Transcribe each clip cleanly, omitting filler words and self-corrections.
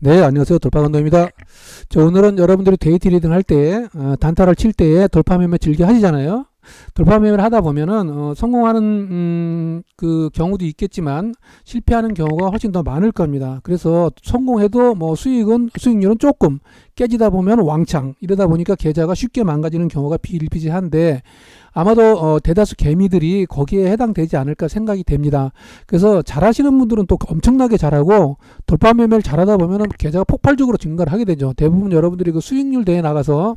네, 안녕하세요. 돌파감독입니다. 오늘은 여러분들이 데이 트레이딩 할 때, 단타를 칠 때에 돌파 매매 즐겨 하시잖아요. 돌파 매매를 하다 보면은, 성공하는, 그 경우도 있겠지만, 실패하는 경우가 훨씬 더 많을 겁니다. 그래서 성공해도 뭐 수익률은 조금 깨지다 보면 왕창, 이러다 보니까 계좌가 쉽게 망가지는 경우가 비일비재한데, 아마도 대다수 개미들이 거기에 해당되지 않을까 생각이 됩니다. 그래서 잘하시는 분들은 또 엄청나게 잘하고 돌파 매매를 잘하다 보면 계좌가 폭발적으로 증가를 하게 되죠. 대부분 여러분들이 그 수익률 대회 나가서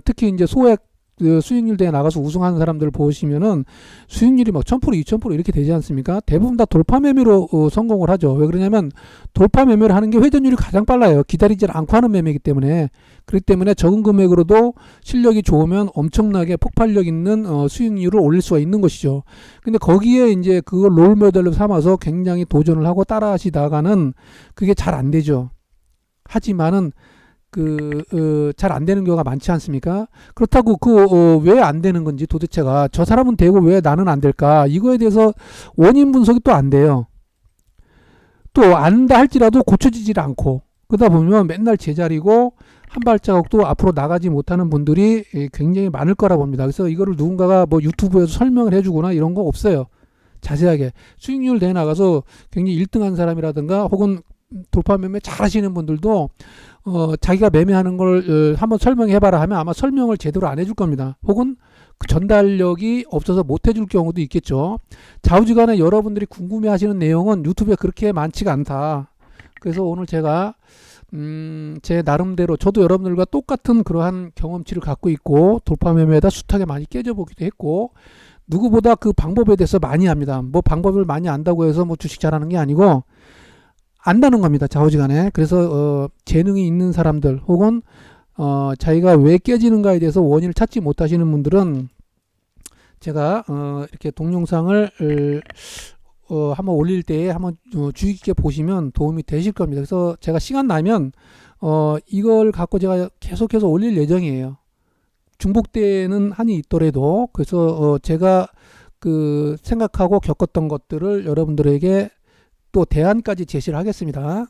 특히 이제 소액 그 수익률 대회 나가서 우승하는 사람들 보시면은 수익률이 막 1000%, 2000% 이렇게 되지 않습니까? 대부분 다 돌파 매매로 성공을 하죠. 왜 그러냐면 돌파 매매를 하는 게 회전율이 가장 빨라요. 기다리질 않고 하는 매매이기 때문에. 그렇기 때문에 적은 금액으로도 실력이 좋으면 엄청나게 폭발력 있는 수익률을 올릴 수가 있는 것이죠. 근데 거기에 이제 그걸 롤 모델로 삼아서 굉장히 도전을 하고 따라 하시다가는 그게 잘 안 되죠. 하지만은 잘 안 되는 경우가 많지 않습니까? 그렇다고 왜 안 되는 건지 도대체가 저 사람은 되고 왜 나는 안 될까? 이거에 대해서 원인 분석이 또 안 돼요. 또 안다 할지라도 고쳐지질 않고 그러다 보면 맨날 제자리고 한 발자국도 앞으로 나가지 못하는 분들이 굉장히 많을 거라 봅니다. 그래서 이거를 누군가가 뭐 유튜브에서 설명을 해주거나 이런 거 없어요. 자세하게 수익률 내 나가서 굉장히 1등한 사람이라든가 혹은 돌파 매매 잘 하시는 분들도 자기가 매매하는 걸 한번 설명해봐라 하면 아마 설명을 제대로 안 해줄 겁니다. 혹은 그 전달력이 없어서 못 해줄 경우도 있겠죠. 좌우지간에 여러분들이 궁금해하시는 내용은 유튜브에 그렇게 많지가 않다. 그래서 오늘 제가 제 나름대로 저도 여러분들과 똑같은 그러한 경험치를 갖고 있고 돌파 매매에다 숱하게 많이 깨져보기도 했고 누구보다 그 방법에 대해서 많이 합니다. 뭐 방법을 많이 안다고 해서 뭐 주식 잘하는 게 아니고 안다는 겁니다. 좌우지간에. 그래서 재능이 있는 사람들 혹은 자기가 왜 깨지는가에 대해서 원인을 찾지 못하시는 분들은 제가 이렇게 동영상을 한번 올릴 때에 한번 주의 깊게 보시면 도움이 되실 겁니다. 그래서 제가 시간 나면 이걸 갖고 제가 계속해서 올릴 예정이에요. 중복되는 한이 있더라도 그래서 제가 그 생각하고 겪었던 것들을 여러분들에게 또 대안까지 제시를 하겠습니다.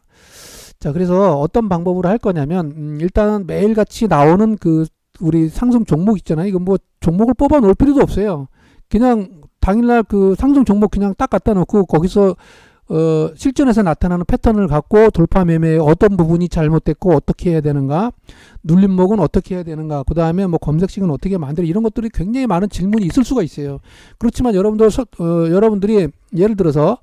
자, 그래서 어떤 방법으로 할 거냐면 일단 매일같이 나오는 그 우리 상승 종목 있잖아요. 이거 뭐 종목을 뽑아 놓을 필요도 없어요. 그냥 당일날 그 상승 종목 그냥 딱 갖다 놓고 거기서 실전에서 나타나는 패턴을 갖고 돌파 매매의 어떤 부분이 잘못됐고 어떻게 해야 되는가, 눌림목은 어떻게 해야 되는가, 그 다음에 뭐 검색식은 어떻게 만들어, 이런 것들이 굉장히 많은 질문이 있을 수가 있어요. 그렇지만 여러분들이 예를 들어서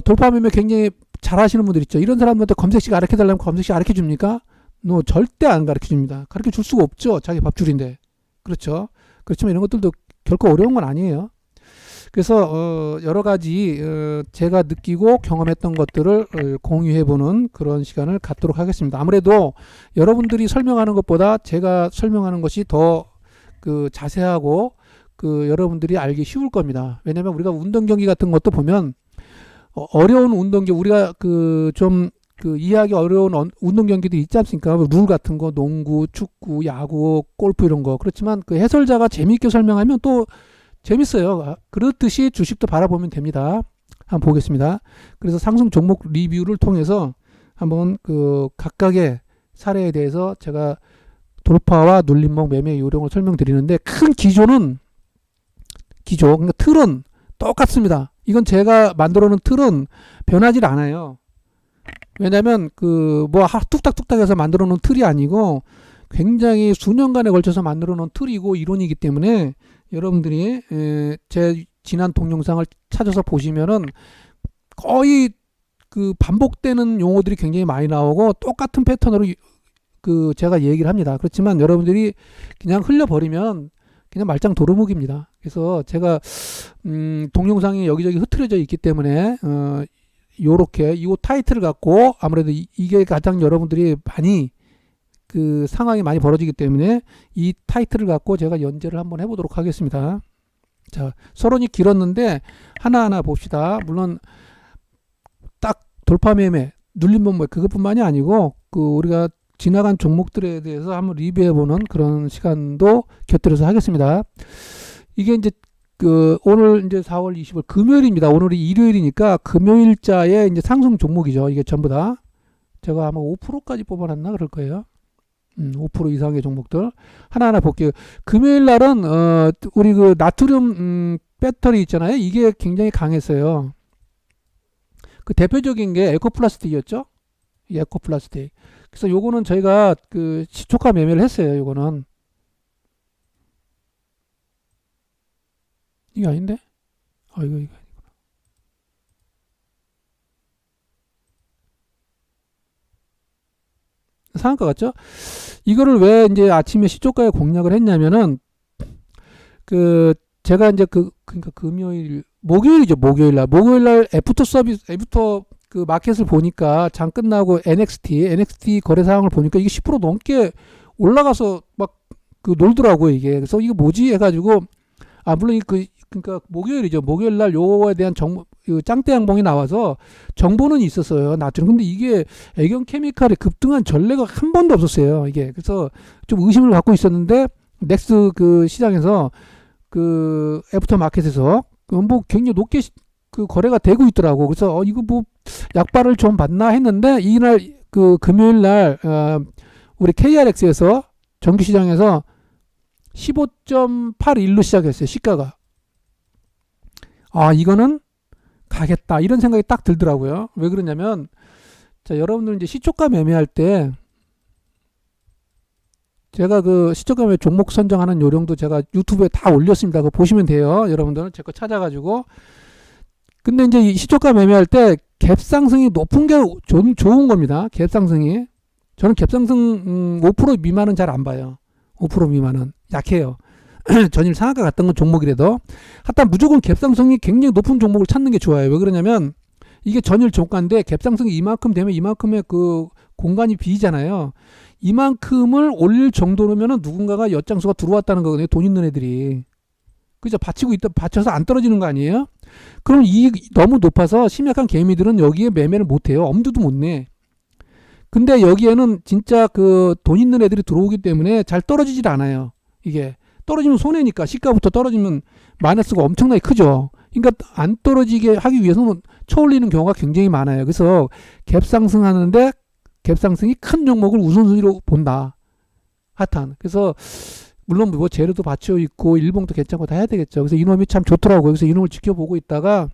돌파 매매 굉장히 잘 하시는 분들 있죠. 이런 사람들한테 검색식 가르쳐 달라면 검색식 가르쳐 줍니까? 절대 안 가르쳐 줍니다. 가르쳐 줄 수가 없죠. 자기 밥줄인데. 그렇죠. 그렇지만 이런 것들도 결코 어려운 건 아니에요. 그래서 여러 가지 제가 느끼고 경험했던 것들을 공유해보는 그런 시간을 갖도록 하겠습니다. 아무래도 여러분들이 설명하는 것보다 제가 설명하는 것이 더 그 자세하고 그 여러분들이 알기 쉬울 겁니다. 왜냐하면 우리가 운동 경기 같은 것도 보면 어려운 운동 경기 우리가 좀 이해하기 어려운 운동 경기도 있지 않습니까? 룰 같은 거, 농구, 축구, 야구, 골프 이런 거. 그렇지만 그 해설자가 재미있게 설명하면 또 재밌어요. 그렇듯이 주식도 바라보면 됩니다. 한번 보겠습니다. 그래서 상승 종목 리뷰를 통해서 한번 그 각각의 사례에 대해서 제가 돌파와 눌림목 매매 요령을 설명드리는데 큰 그러니까 틀은 똑같습니다. 이건 제가 만들어 놓은 틀은 변하지 않아요. 왜냐면 뭐 뚝딱뚝딱 해서 만들어 놓은 틀이 아니고 굉장히 수년간에 걸쳐서 만들어 놓은 틀이고 이론이기 때문에 여러분들이 제 지난 동영상을 찾아서 보시면은 거의 그 반복되는 용어들이 굉장히 많이 나오고 똑같은 패턴으로 제가 얘기를 합니다. 그렇지만 여러분들이 그냥 흘려버리면 그냥 말짱 도루묵입니다. 그래서 제가 동영상이 여기저기 흐트러져 있기 때문에 요렇게 이 타이틀을 갖고 아무래도 이게 가장 여러분들이 많이 그 상황이 많이 벌어지기 때문에 이 타이틀을 갖고 제가 연재를 한번 해보도록 하겠습니다. 자, 서론이 길었는데 하나하나 봅시다. 물론 딱 돌파 매매, 눌림목 그것뿐만이 아니고 우리가 지나간 종목들에 대해서 한번 리뷰해보는 그런 시간도 곁들여서 하겠습니다. 이게 이제 오늘 이제 4월 20일 금요일입니다. 오늘이 일요일이니까 금요일자의 이제 상승 종목이죠. 이게 전부 다. 제가 아마 5%까지 뽑아놨나 그럴 거예요. 5% 이상의 종목들 하나하나 볼게요. 금요일 날은 우리 그 나트륨 배터리 있잖아요. 이게 굉장히 강했어요. 그 대표적인 게 에코플라스틱이었죠. 이 에코플라스틱. 그래서 요거는 저희가 그 시초가 매매를 했어요. 요거는 이게 아닌데? 이거 상한가 같죠? 이거를 왜 이제 아침에 시초가에 공략을 했냐면은 그 제가 이제 그러니까 목요일이죠. 목요일 날 애프터 그 마켓을 보니까 장 끝나고 NXT 거래 상황을 보니까 이게 10% 넘게 올라가서 막 그 놀더라고요, 이게. 그래서 이거 뭐지 해 가지고 물론 그러니까 목요일이죠. 목요일 날 요거에 대한 짱대 양봉이 나와서 정보는 있었어요. 나트륨. 근데 이게 애경 케미칼의 급등한 전례가 한 번도 없었어요. 이게. 그래서 좀 의심을 갖고 있었는데 넥스 그 시장에서 그 애프터 마켓에서 뭐 굉장히 높게 그 거래가 되고 있더라고. 그래서 이거 뭐 약발을 좀 받나 했는데 이날 그 금요일 날 우리 KRX에서 정규 시장에서 15.81로 시작했어요. 시가가. 이거는 가겠다. 이런 생각이 딱 들더라고요. 왜 그러냐면 자, 여러분들 이제 시초가 매매할 때 제가 그 시초가 매매 종목 선정하는 요령도 제가 유튜브에 다 올렸습니다. 그거 보시면 돼요. 여러분들은 제 거 찾아가지고. 근데 이제 이 시초가 매매할 때 갭상승이 높은 게 좋은 겁니다. 갭상승이. 저는 갭상승 5% 미만은 잘 안 봐요. 5% 미만은 약해요. 전일 상한가 갔던 건 종목이라도 하여튼 무조건 갭상승이 굉장히 높은 종목을 찾는 게 좋아요. 왜 그러냐면 이게 전일 종가인데 갭상승이 이만큼 되면 이만큼의 그 공간이 비잖아요. 이만큼을 올릴 정도로면은 누군가가 엿장수가 들어왔다는 거거든요. 돈 있는 애들이. 그죠? 받쳐서 안 떨어지는 거 아니에요? 그럼 이익이 너무 높아서 심약한 개미들은 여기에 매매를 못 해요. 엄두도 못 내. 근데 여기에는 진짜 그 돈 있는 애들이 들어오기 때문에 잘 떨어지질 않아요. 이게 떨어지면 손해니까 시가부터 떨어지면 마이너스가 엄청나게 크죠. 그러니까 안 떨어지게 하기 위해서는 쳐올리는 경우가 굉장히 많아요. 그래서 갭 상승하는데 갭 상승이 큰 종목을 우선순위로 본다. 하탄. 그래서 물론 뭐 재료도 받쳐 있고 일봉도 괜찮고 다 해야 되겠죠. 그래서 이놈이 참 좋더라고요. 그래서 이놈을 지켜보고 있다가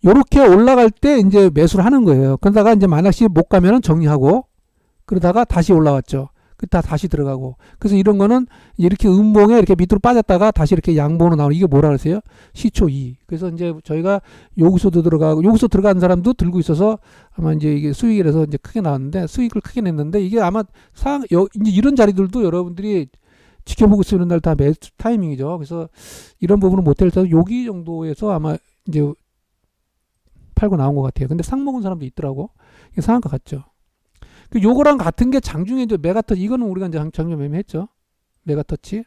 요렇게 올라갈 때 이제 매수를 하는 거예요. 그러다가 이제 만약에 못 가면은 정리하고 그러다가 다시 올라왔죠. 그다 다시 들어가고. 그래서 이런 거는 이렇게 음봉에 이렇게 밑으로 빠졌다가 다시 이렇게 양봉으로 나오는 이게 뭐라 그러세요? 시초 2. 그래서 이제 저희가 여기서도 들어가고 여기서 들어간 사람도 들고 있어서 아마 이제 이게 수익이라서 이제 크게 나왔는데 수익을 크게 냈는데 이게 아마 이제 이런 자리들도 여러분들이 지켜보고 있는 날 다 매수 타이밍이죠. 그래서 이런 부분은 못할 때 여기 정도에서 아마 이제 팔고 나온 것 같아요. 근데 상 먹은 사람도 있더라고. 이게 상한가 같죠. 요거랑 같은 게 장중에 이제 메가터치, 이거는 우리가 이제 장중에 매매했죠. 메가터치.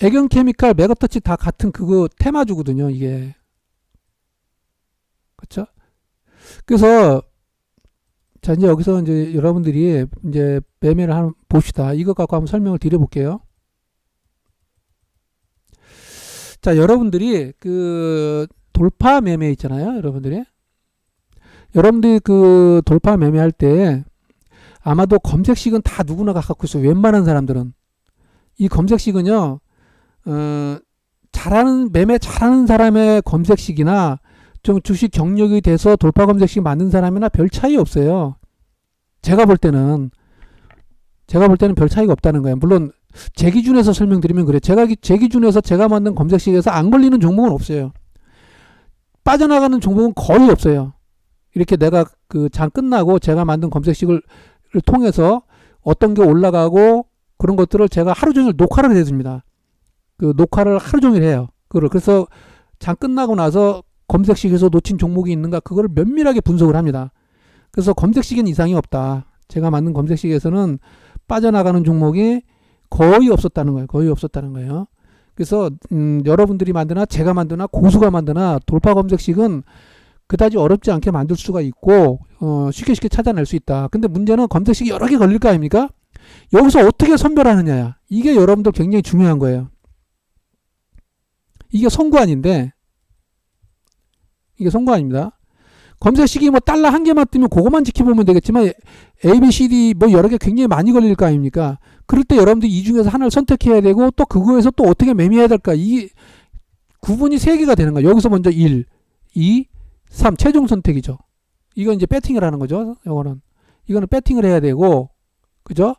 애경 케미칼, 메가터치 다 같은 그거 테마주거든요, 이게. 그쵸? 그래서, 자, 이제 여기서 이제 여러분들이 이제 매매를 봅시다. 이거 갖고 한번 설명을 드려볼게요. 자, 여러분들이 그 돌파 매매 있잖아요, 여러분들이 그 돌파 매매할 때 아마도 검색식은 다 누구나 갖고 있어요. 웬만한 사람들은. 이 검색식은요, 매매 잘하는 사람의 검색식이나 좀 주식 경력이 돼서 돌파 검색식 만든 사람이나 별 차이 없어요. 제가 볼 때는 별 차이가 없다는 거예요. 물론 제 기준에서 설명드리면 그래요. 제 기준에서 제가 만든 검색식에서 안 걸리는 종목은 없어요. 빠져나가는 종목은 거의 없어요. 이렇게 내가 그 장 끝나고 제가 만든 검색식을 통해서 어떤 게 올라가고 그런 것들을 제가 하루 종일 녹화를 해줍니다. 그 녹화를 하루 종일 해요. 그래서 장 끝나고 나서 검색식에서 놓친 종목이 있는가 그거를 면밀하게 분석을 합니다. 그래서 검색식엔 이상이 없다. 제가 만든 검색식에서는 빠져나가는 종목이 거의 없었다는 거예요. 그래서 여러분들이 만드나 제가 만드나 고수가 만드나 돌파 검색식은 그다지 어렵지 않게 만들 수가 있고 쉽게 찾아낼 수 있다. 근데 문제는 검색식이 여러 개 걸릴 거 아닙니까? 여기서 어떻게 선별하느냐. 이게 여러분들 굉장히 중요한 거예요. 이게 선구안인데, 이게 선구안입니다. 검색식이 뭐 달러 한 개만 뜨면 그것만 지켜보면 되겠지만 A, B, C, D 뭐 여러 개 굉장히 많이 걸릴 거 아닙니까? 그럴 때 여러분들 이 중에서 하나를 선택해야 되고 또 그거에서 또 어떻게 매매해야 될까? 이 구분이 세 개가 되는 거예요. 여기서 먼저 1, 2, 3 최종 선택이죠. 이건 이제 배팅을 하는 거죠. 이거는 배팅을 해야 되고, 그죠?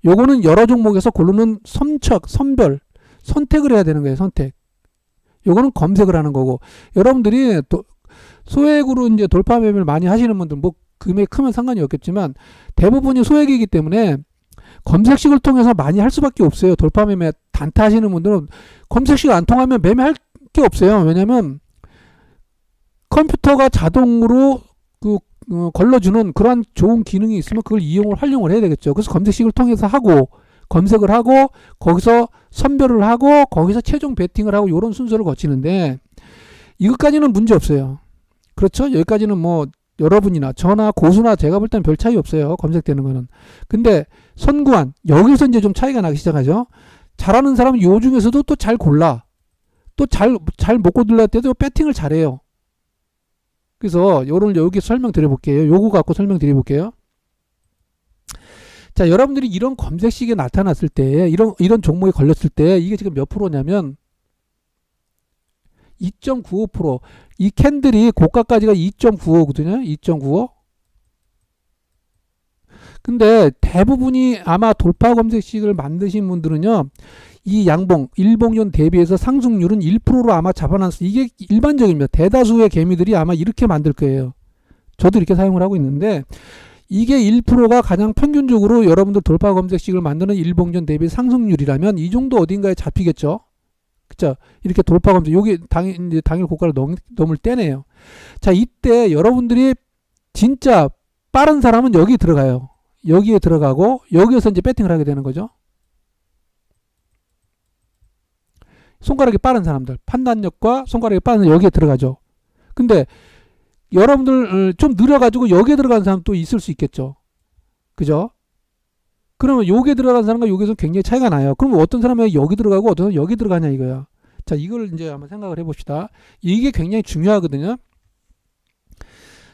요거는 여러 종목에서 고르는 선별, 선택을 해야 되는 거예요. 선택. 요거는 검색을 하는 거고, 여러분들이 또 소액으로 이제 돌파 매매를 많이 하시는 분들, 뭐 금액 크면 상관이 없겠지만 대부분이 소액이기 때문에 검색식을 통해서 많이 할 수밖에 없어요. 돌파 매매 단타 하시는 분들은 검색식 안 통하면 매매할 게 없어요. 왜냐면 컴퓨터가 자동으로 걸러주는 그러한 좋은 기능이 있으면 그걸 활용을 해야 되겠죠. 그래서 검색식을 통해서 하고, 검색을 하고, 거기서 선별을 하고, 거기서 최종 베팅을 하고, 이런 순서를 거치는데, 이것까지는 문제 없어요. 그렇죠? 여기까지는 뭐, 여러분이나 저나 고수나 제가 볼 때는 별 차이 없어요. 검색되는 거는. 근데, 선구안, 여기서 이제 좀 차이가 나기 시작하죠. 잘하는 사람은 요 중에서도 또 잘 골라. 또 잘 못 고들릴 때도 배팅을 잘해요. 그래서 요를 여기 설명드려 볼게요. 요거 갖고 설명드려 볼게요. 자, 여러분들이 이런 검색식에 나타났을 때, 이런 종목에 걸렸을 때, 이게 지금 몇 프로냐면 2.95%. 이 캔들이 고가까지가 2.95거든요. 2.95. 근데 대부분이 아마 돌파 검색식을 만드신 분들은요, 이 양봉, 일봉년 대비해서 상승률은 1%로 아마 잡아놨어요. 이게 일반적입니다. 대다수의 개미들이 아마 이렇게 만들 거예요. 저도 이렇게 사용을 하고 있는데, 이게 1%가 가장 평균적으로 여러분들 돌파 검색식을 만드는 일봉년 대비 상승률이라면 이 정도 어딘가에 잡히겠죠. 그쵸? 이렇게 돌파 검색, 요게 당일 고가를 넘을 때네요. 자, 이때 여러분들이 진짜 빠른 사람은 여기 들어가요. 여기에 들어가고, 여기에서 이제 배팅을 하게 되는 거죠. 손가락이 빠른 사람들, 판단력과 손가락이 빠른 사람 여기에 들어가죠. 근데 여러분들 좀 느려가지고 여기에 들어가는 사람도 있을 수 있겠죠. 그죠? 그러면 여기에 들어가는 사람과 여기에서 굉장히 차이가 나요. 그럼 어떤 사람이 여기 들어가고 어떤 사람이 여기 들어가냐 이거야. 자, 이걸 이제 한번 생각을 해봅시다. 이게 굉장히 중요하거든요.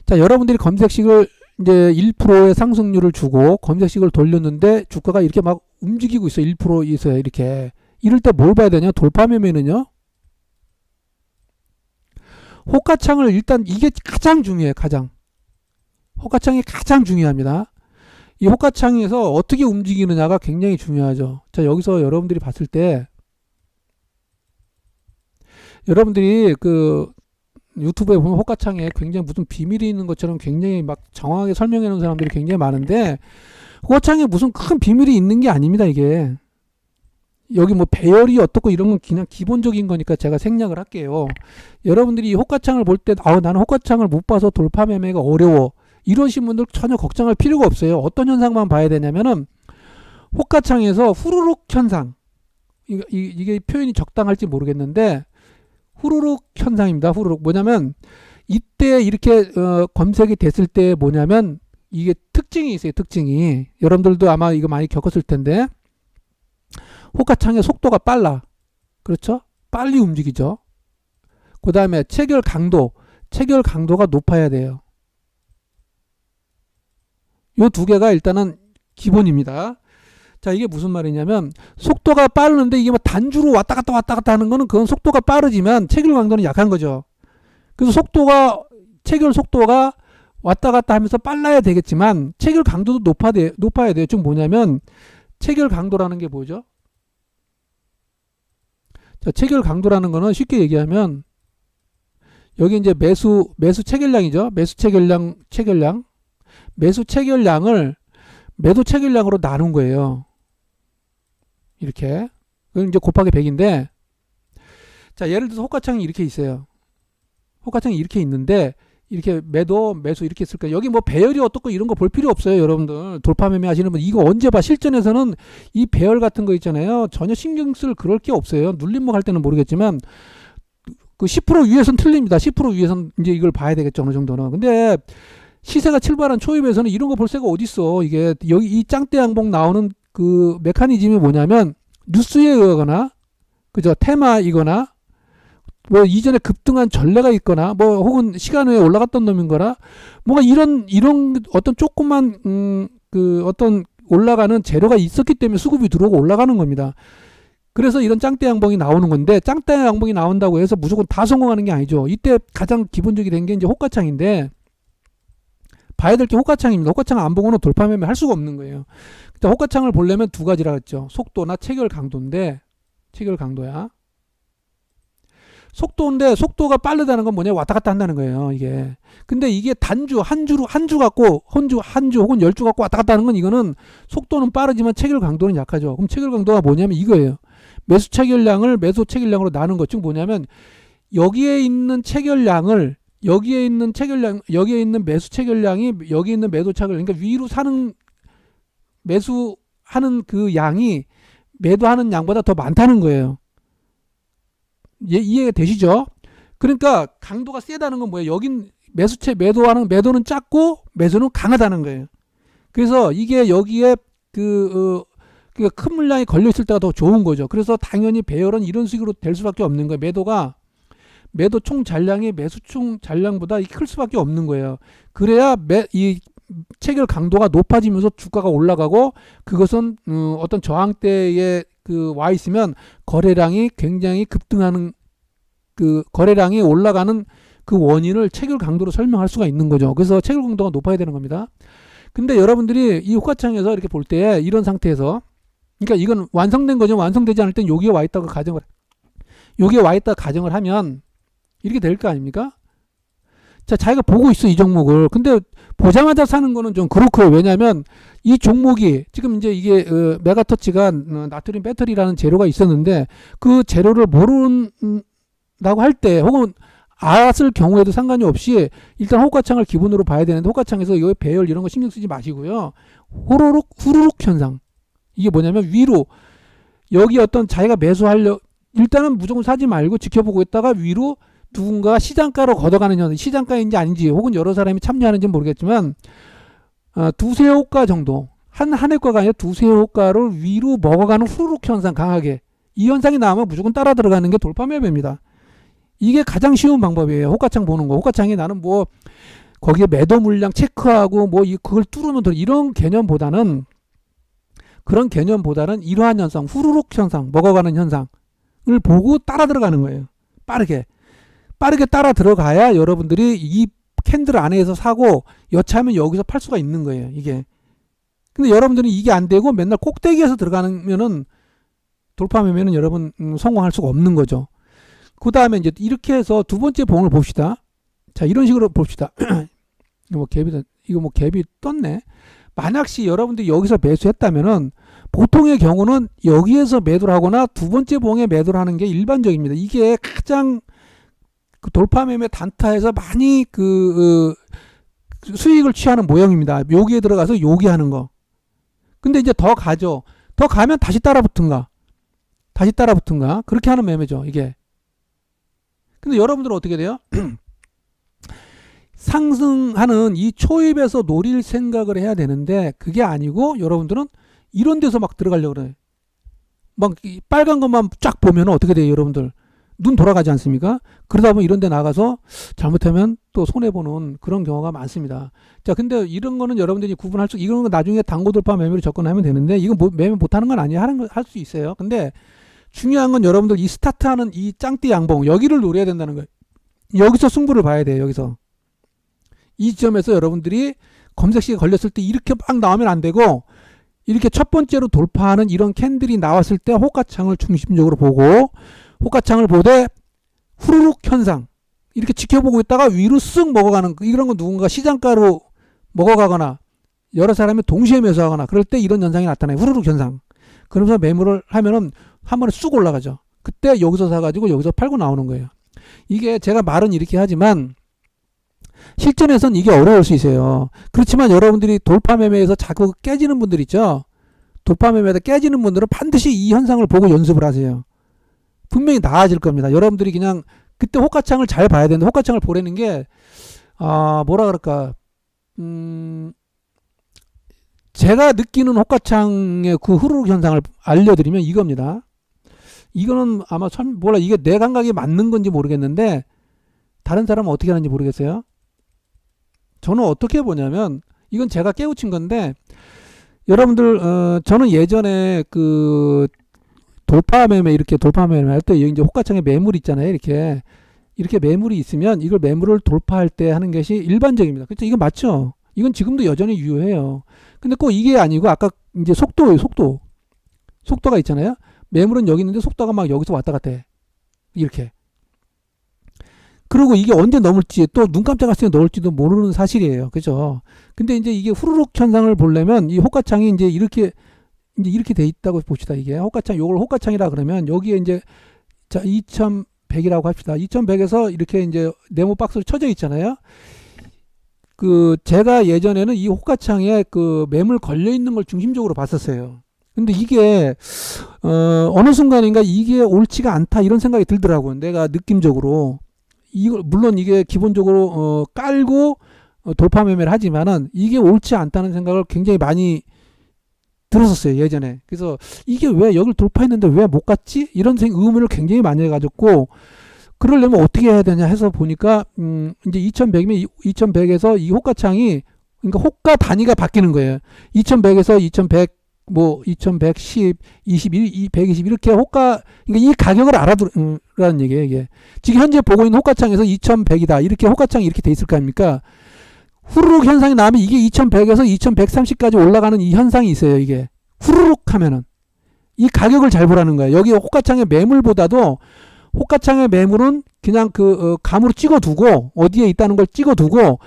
자, 여러분들이 검색식을 이제 1%의 상승률을 주고 검색식을 돌렸는데 주가가 이렇게 막 움직이고 있어요. 1% 있어요. 이렇게. 이럴 때 뭘 봐야 되냐? 돌파 매매는요. 호가창을 일단 이게 가장 중요해요. 호가창이 가장 중요합니다. 이 호가창에서 어떻게 움직이느냐가 굉장히 중요하죠. 자, 여기서 여러분들이 봤을 때 여러분들이 유튜브에 보면 호가창에 굉장히 무슨 비밀이 있는 것처럼 굉장히 막 정확하게 설명해 놓은 사람들이 굉장히 많은데 호가창에 무슨 큰 비밀이 있는 게 아닙니다. 이게 여기 뭐 배열이 어떻고 이런 건 그냥 기본적인 거니까 제가 생략을 할게요. 여러분들이 이 호가창을 볼 때 나는 호가창을 못 봐서 돌파 매매가 어려워 이러신 분들 전혀 걱정할 필요가 없어요. 어떤 현상만 봐야 되냐면은 호가창에서 후루룩 현상, 이게 표현이 적당할지 모르겠는데 후루룩 현상입니다. 후루룩 뭐냐면 이때 이렇게 검색이 됐을 때 뭐냐면 이게 특징이 있어요. 특징이 여러분들도 아마 이거 많이 겪었을 텐데 호가창의 속도가 빨라. 그렇죠? 빨리 움직이죠. 그 다음에 체결 강도가 높아야 돼요. 요 두 개가 일단은 기본입니다. 자, 이게 무슨 말이냐면 속도가 빠르는데 이게 뭐 단주로 왔다 갔다 하는 거는 그건 속도가 빠르지만 체결 강도는 약한 거죠. 그래서 체결 속도가 왔다 갔다 하면서 빨라야 되겠지만 체결 강도도 높아야 돼요. 좀 뭐냐면 체결 강도라는 게 뭐죠? 자, 체결 강도라는 거는 쉽게 얘기하면 여기 이제 매수 체결량이죠. 매수 체결량을 매도 체결량으로 나눈 거예요. 이렇게. 그럼 이제 곱하기 100인데 자, 예를 들어서 호가창이 이렇게 있어요. 호가창이 이렇게 있는데 이렇게 매수 이렇게 있을 거예요. 여기 뭐 배열이 어떻고 이런 거 볼 필요 없어요. 여러분들 돌파 매매 하시는 분 이거 언제 봐. 실전에서는 이 배열 같은 거 있잖아요. 전혀 신경 쓸 그럴 게 없어요. 눌림목 할 때는 모르겠지만 그 10% 위에선 틀립니다. 10% 위에선 이제 이걸 봐야 되겠죠. 어느 정도는. 근데 시세가 출발한 초입에서는 이런 거 볼 새가 어딨어. 이게 여기 이 짱대 양봉 나오는 그 메커니즘이 뭐냐면 뉴스에 의하거나 그죠? 테마이거나 뭐 이전에 급등한 전례가 있거나 뭐 혹은 시간 외에 올라갔던 놈인 거라 뭔가 이런 어떤 조그만 그 어떤 올라가는 재료가 있었기 때문에 수급이 들어오고 올라가는 겁니다. 그래서 이런 짱대 양봉이 나오는 건데, 짱대 양봉이 나온다고 해서 무조건 다 성공하는 게 아니죠. 이때 가장 기본적이 된 게 이제 호가창인데, 봐야 될 게 호가창입니다. 호가창 안 보고는 돌파 매매 할 수가 없는 거예요. 호가창을 보려면 두 가지라 했죠. 속도나 체결 강도인데, 체결 강도야. 속도인데, 속도가 빠르다는 건 뭐냐? 왔다 갔다 한다는 거예요, 이게. 근데 이게 한 주 갖고, 한 주 혹은 10주 갖고 왔다 갔다 하는 건 이거는 속도는 빠르지만 체결 강도는 약하죠. 그럼 체결 강도가 뭐냐면 이거예요. 매수 체결량을 매수 체결량으로 나눈 것. 즉 뭐냐면, 여기에 있는 체결량을, 여기에 있는 매수 체결량이 여기에 있는 매도 체결량, 그러니까 위로 사는, 매수하는 그 양이 매도하는 양보다 더 많다는 거예요. 이해가 되시죠? 그러니까 강도가 세다는 건 뭐예요? 여긴 매도는 작고 매수는 강하다는 거예요. 그래서 이게 여기에 큰 물량이 걸려 있을 때가 더 좋은 거죠. 그래서 당연히 배열은 이런 식으로 될 수밖에 없는 거예요. 매도 총 잔량이 매수 총 잔량보다 클 수밖에 없는 거예요. 그래야 이 체결 강도가 높아지면서 주가가 올라가고, 그것은 어떤 저항대에 와 있으면 거래량이 굉장히 급등하는, 거래량이 올라가는 그 원인을 체결 강도로 설명할 수가 있는 거죠. 그래서 체결 강도가 높아야 되는 겁니다. 근데 여러분들이 이 호가창에서 이렇게 볼 때 이런 상태에서, 그러니까 이건 완성된 거죠. 완성되지 않을 땐 여기에 와 있다고 가정을 하면 이렇게 될 거 아닙니까? 자, 자기가 보고 있어, 이 종목을. 근데 보자마자 사는 거는 좀 그렇고요. 왜냐면 이 종목이 지금 이제 이게 메가터치가 나트륨 배터리라는 재료가 있었는데, 그 재료를 모른다고 할 때, 혹은 알았을 경우에도 상관이 없이 일단 호가창을 기본으로 봐야 되는데, 호가창에서 이 배열 이런 거 신경 쓰지 마시고요. 후루룩 현상. 이게 뭐냐면 위로, 여기 어떤 자기가 일단은 무조건 사지 말고 지켜보고 있다가 위로 누군가 시장가로 걷어가는 현상, 시장가인지 아닌지 혹은 여러 사람이 참여하는지는 모르겠지만 두세 호가 정도, 한 해가가 아니라 두세 호가를 위로 먹어가는 후루룩 현상, 강하게 이 현상이 나오면 무조건 따라 들어가는 게 돌파 매매입니다. 이게 가장 쉬운 방법이에요. 호가창 보는 거. 호가창이 나는 뭐 거기에 매도 물량 체크하고 뭐 그걸 뚫으면 이런 개념보다는, 그런 개념보다는 이러한 현상, 후루룩 현상, 먹어가는 현상을 보고 따라 들어가는 거예요. 빠르게 따라 들어가야 여러분들이 이 캔들 안에서 사고 여차하면 여기서 팔 수가 있는 거예요, 이게. 근데 여러분들은 이게 안 되고 맨날 꼭대기에서 들어가면은 돌파 매매는 여러분 성공할 수가 없는 거죠. 그 다음에 이제 이렇게 해서 두 번째 봉을 봅시다. 자, 이런 식으로 봅시다. 이거 뭐 갭이 떴네. 만약시 여러분들이 여기서 매수했다면은 보통의 경우는 여기에서 매도를 하거나 두 번째 봉에 매도를 하는 게 일반적입니다. 이게 가장 돌파 매매 단타에서 많이 수익을 취하는 모형입니다. 여기에 들어가서 여기 하는 거. 근데 이제 더 가죠. 더 가면 다시 따라 붙은가 그렇게 하는 매매죠, 이게. 근데 여러분들은 어떻게 돼요? 상승하는 이 초입에서 노릴 생각을 해야 되는데, 그게 아니고 여러분들은 이런 데서 막 들어가려고 그래. 막 빨간 것만 쫙 보면 어떻게 돼요, 여러분들? 눈 돌아가지 않습니까? 그러다 보면 이런 데 나가서 잘못하면 또 손해보는 그런 경우가 많습니다. 자, 근데 이런 거는 여러분들이 구분할 이런 거 나중에 단고 돌파 매매로 접근하면 되는데, 이건 매매 못하는 건 아니에요. 할 수 있어요. 근데 중요한 건 여러분들 이 스타트하는 이 짱띠 양봉, 여기를 노려야 된다는 거예요. 여기서 승부를 봐야 돼요, 여기서. 이 지점에서 여러분들이 검색시에 걸렸을 때 이렇게 막 나오면 안 되고, 이렇게 첫 번째로 돌파하는 이런 캔들이 나왔을 때 호가창을 중심적으로 보고, 호가창을 보되 후루룩 현상 이렇게 지켜보고 있다가 위로 쓱 먹어가는, 이런 건 누군가 시장가로 먹어가거나 여러 사람이 동시에 매수하거나 그럴 때 이런 현상이 나타나요. 후루룩 현상. 그러면서 매물을 하면은 한 번에 쑥 올라가죠. 그때 여기서 사가지고 여기서 팔고 나오는 거예요. 이게 제가 말은 이렇게 하지만 실전에서는 이게 어려울 수 있어요. 그렇지만 여러분들이 돌파 매매에서 자꾸 깨지는 분들 있죠. 돌파 매매에서 깨지는 분들은 반드시 이 현상을 보고 연습을 하세요. 분명히 나아질 겁니다. 여러분들이 그냥 그때 호가창을 잘 봐야 되는데, 호가창을 보라는 게 뭐라 그럴까, 제가 느끼는 호가창의 그 후루룩 현상을 알려드리면 이겁니다. 이거는 아마 몰라 이게 내 감각이 맞는 건지 모르겠는데 다른 사람은 어떻게 하는지 모르겠어요. 저는 어떻게 보냐면 이건 제가 깨우친 건데 여러분들 저는 예전에 그 돌파 매매 이렇게 돌파 매매 할 때 이제 호가창에 매물 있잖아요. 이렇게 매물이 있으면 이걸 매물을 돌파할 때 하는 것이 일반적입니다. 그렇죠? 이건 맞죠? 이건 지금도 여전히 유효해요. 근데 꼭 이게 아니고 아까 이제 속도예요. 속도가 있잖아요. 매물은 여기 있는데 속도가 막 여기서 왔다 갔다 해. 이렇게. 그리고 이게 언제 넘을지 또 눈 깜짝할 때 넘을지도 모르는 사실이에요. 그죠? 근데 이제 이게 후루룩 현상을 보려면 이 호가창이 이제 이렇게 돼 있다고 봅시다. 이게 호가창, 요걸 호가창이라 그러면 여기에 이제 자 2100이라고 합시다. 2100에서 이렇게 이제 네모 박스로 쳐져 있잖아요. 그 제가 예전에는 이 호가창에 그 매물 걸려 있는 걸 중심적으로 봤었어요. 근데 이게 어느 순간인가 이게 옳지가 않다 이런 생각이 들더라고요. 내가 느낌적으로 이거 물론 이게 기본적으로 깔고 돌파 매매를 하지만은 이게 옳지 않다는 생각을 굉장히 많이 들었었어요 예전에. 그래서 이게 왜 여기를 돌파했는데 왜 못 갔지 이런 의문을 굉장히 많이 해가지고 그러려면 어떻게 해야 되냐 해서 보니까 이제 2100이면 2100에서 이 호가창이 그러니까 호가 단위가 바뀌는 거예요. 2100에서 2100 뭐 2110, 21, 120 이렇게 호가 그러니까 이 가격을 알아두라는 얘기예요. 이게 지금 현재 보고 있는 호가창에서 2100이다 이렇게 호가창이 이렇게 돼 있을 거 아닙니까? 후루룩 현상이 나면 이게 2100에서 2130까지 올라가는 이 현상이 있어요. 이게 후루룩 하면은 이 가격을 잘 보라는 거예요. 여기 호가창의 매물보다도 호가창의 매물은 그냥 그 감으로 찍어두고 어디에 있다는 걸 찍어두고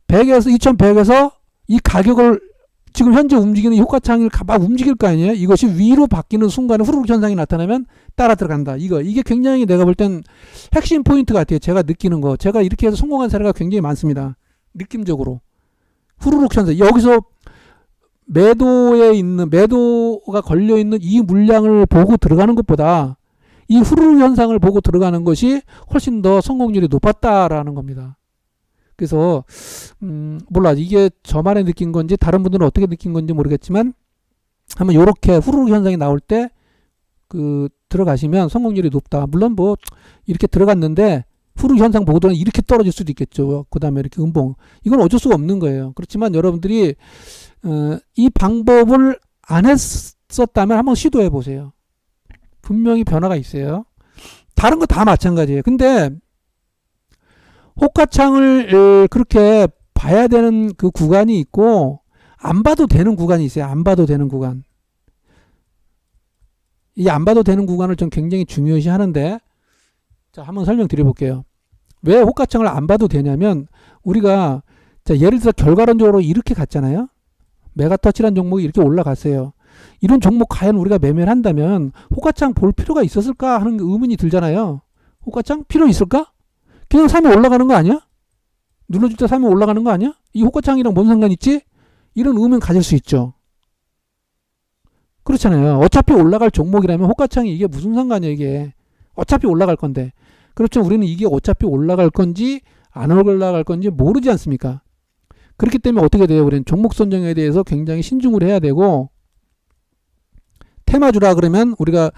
100에서 2100에서 이 가격을 지금 현재 움직이는 이 호가창을 막 움직일 거 아니에요. 이것이 위로 바뀌는 순간에 후루룩 현상이 나타나면 따라 들어간다. 이게 굉장히 내가 볼 땐 핵심 포인트 같아요. 제가 느끼는 거. 제가 이렇게 해서 성공한 사례가 굉장히 많습니다. 느낌적으로 후루룩 현상. 여기서 매도가 걸려 있는 이 물량을 보고 들어가는 것보다 이 후루룩 현상을 보고 들어가는 것이 훨씬 더 성공률이 높았다라는 겁니다. 그래서 몰라 이게 저만의 느낀 건지 다른 분들은 어떻게 느낀 건지 모르겠지만 한번 요렇게 후루룩 현상이 나올 때 그 들어가시면 성공률이 높다. 물론 뭐 이렇게 들어갔는데 후루룩 현상 보고도는 이렇게 떨어질 수도 있겠죠. 그 다음에 이렇게 음봉. 이건 어쩔 수가 없는 거예요. 그렇지만 여러분들이 이 방법을 안 했었다면 한번 시도해 보세요. 분명히 변화가 있어요. 다른 거 다 마찬가지예요. 근데 호가창을 그렇게 봐야 되는 그 구간이 있고 안 봐도 되는 구간이 있어요. 안 봐도 되는 구간. 이 안 봐도 되는 구간을 좀 굉장히 중요시 하는데 자 한번 설명드려 볼게요. 왜 호가창을 안 봐도 되냐면 우리가 자 예를 들어 결과론적으로 이렇게 갔잖아요. 메가터치라는 종목이 이렇게 올라갔어요. 이런 종목 과연 우리가 매매를 한다면 호가창 볼 필요가 있었을까 하는 의문이 들잖아요. 호가창 필요 있을까? 그냥 사면 올라가는 거 아니야? 눌러줄 때 사면 올라가는 거 아니야? 이 호가창이랑 뭔 상관 있지? 이런 의문 가질 수 있죠. 그렇잖아요. 어차피 올라갈 종목이라면 호가창이 이게 무슨 상관이야 이게. 어차피 올라갈 건데. 그렇죠. 우리는 이게 어차피 올라갈 건지 안 올라갈 건지 모르지 않습니까? 그렇기 때문에 어떻게 돼요? 우리는 종목 선정에 대해서 굉장히 신중을 해야 되고 테마주라 그러면 우리가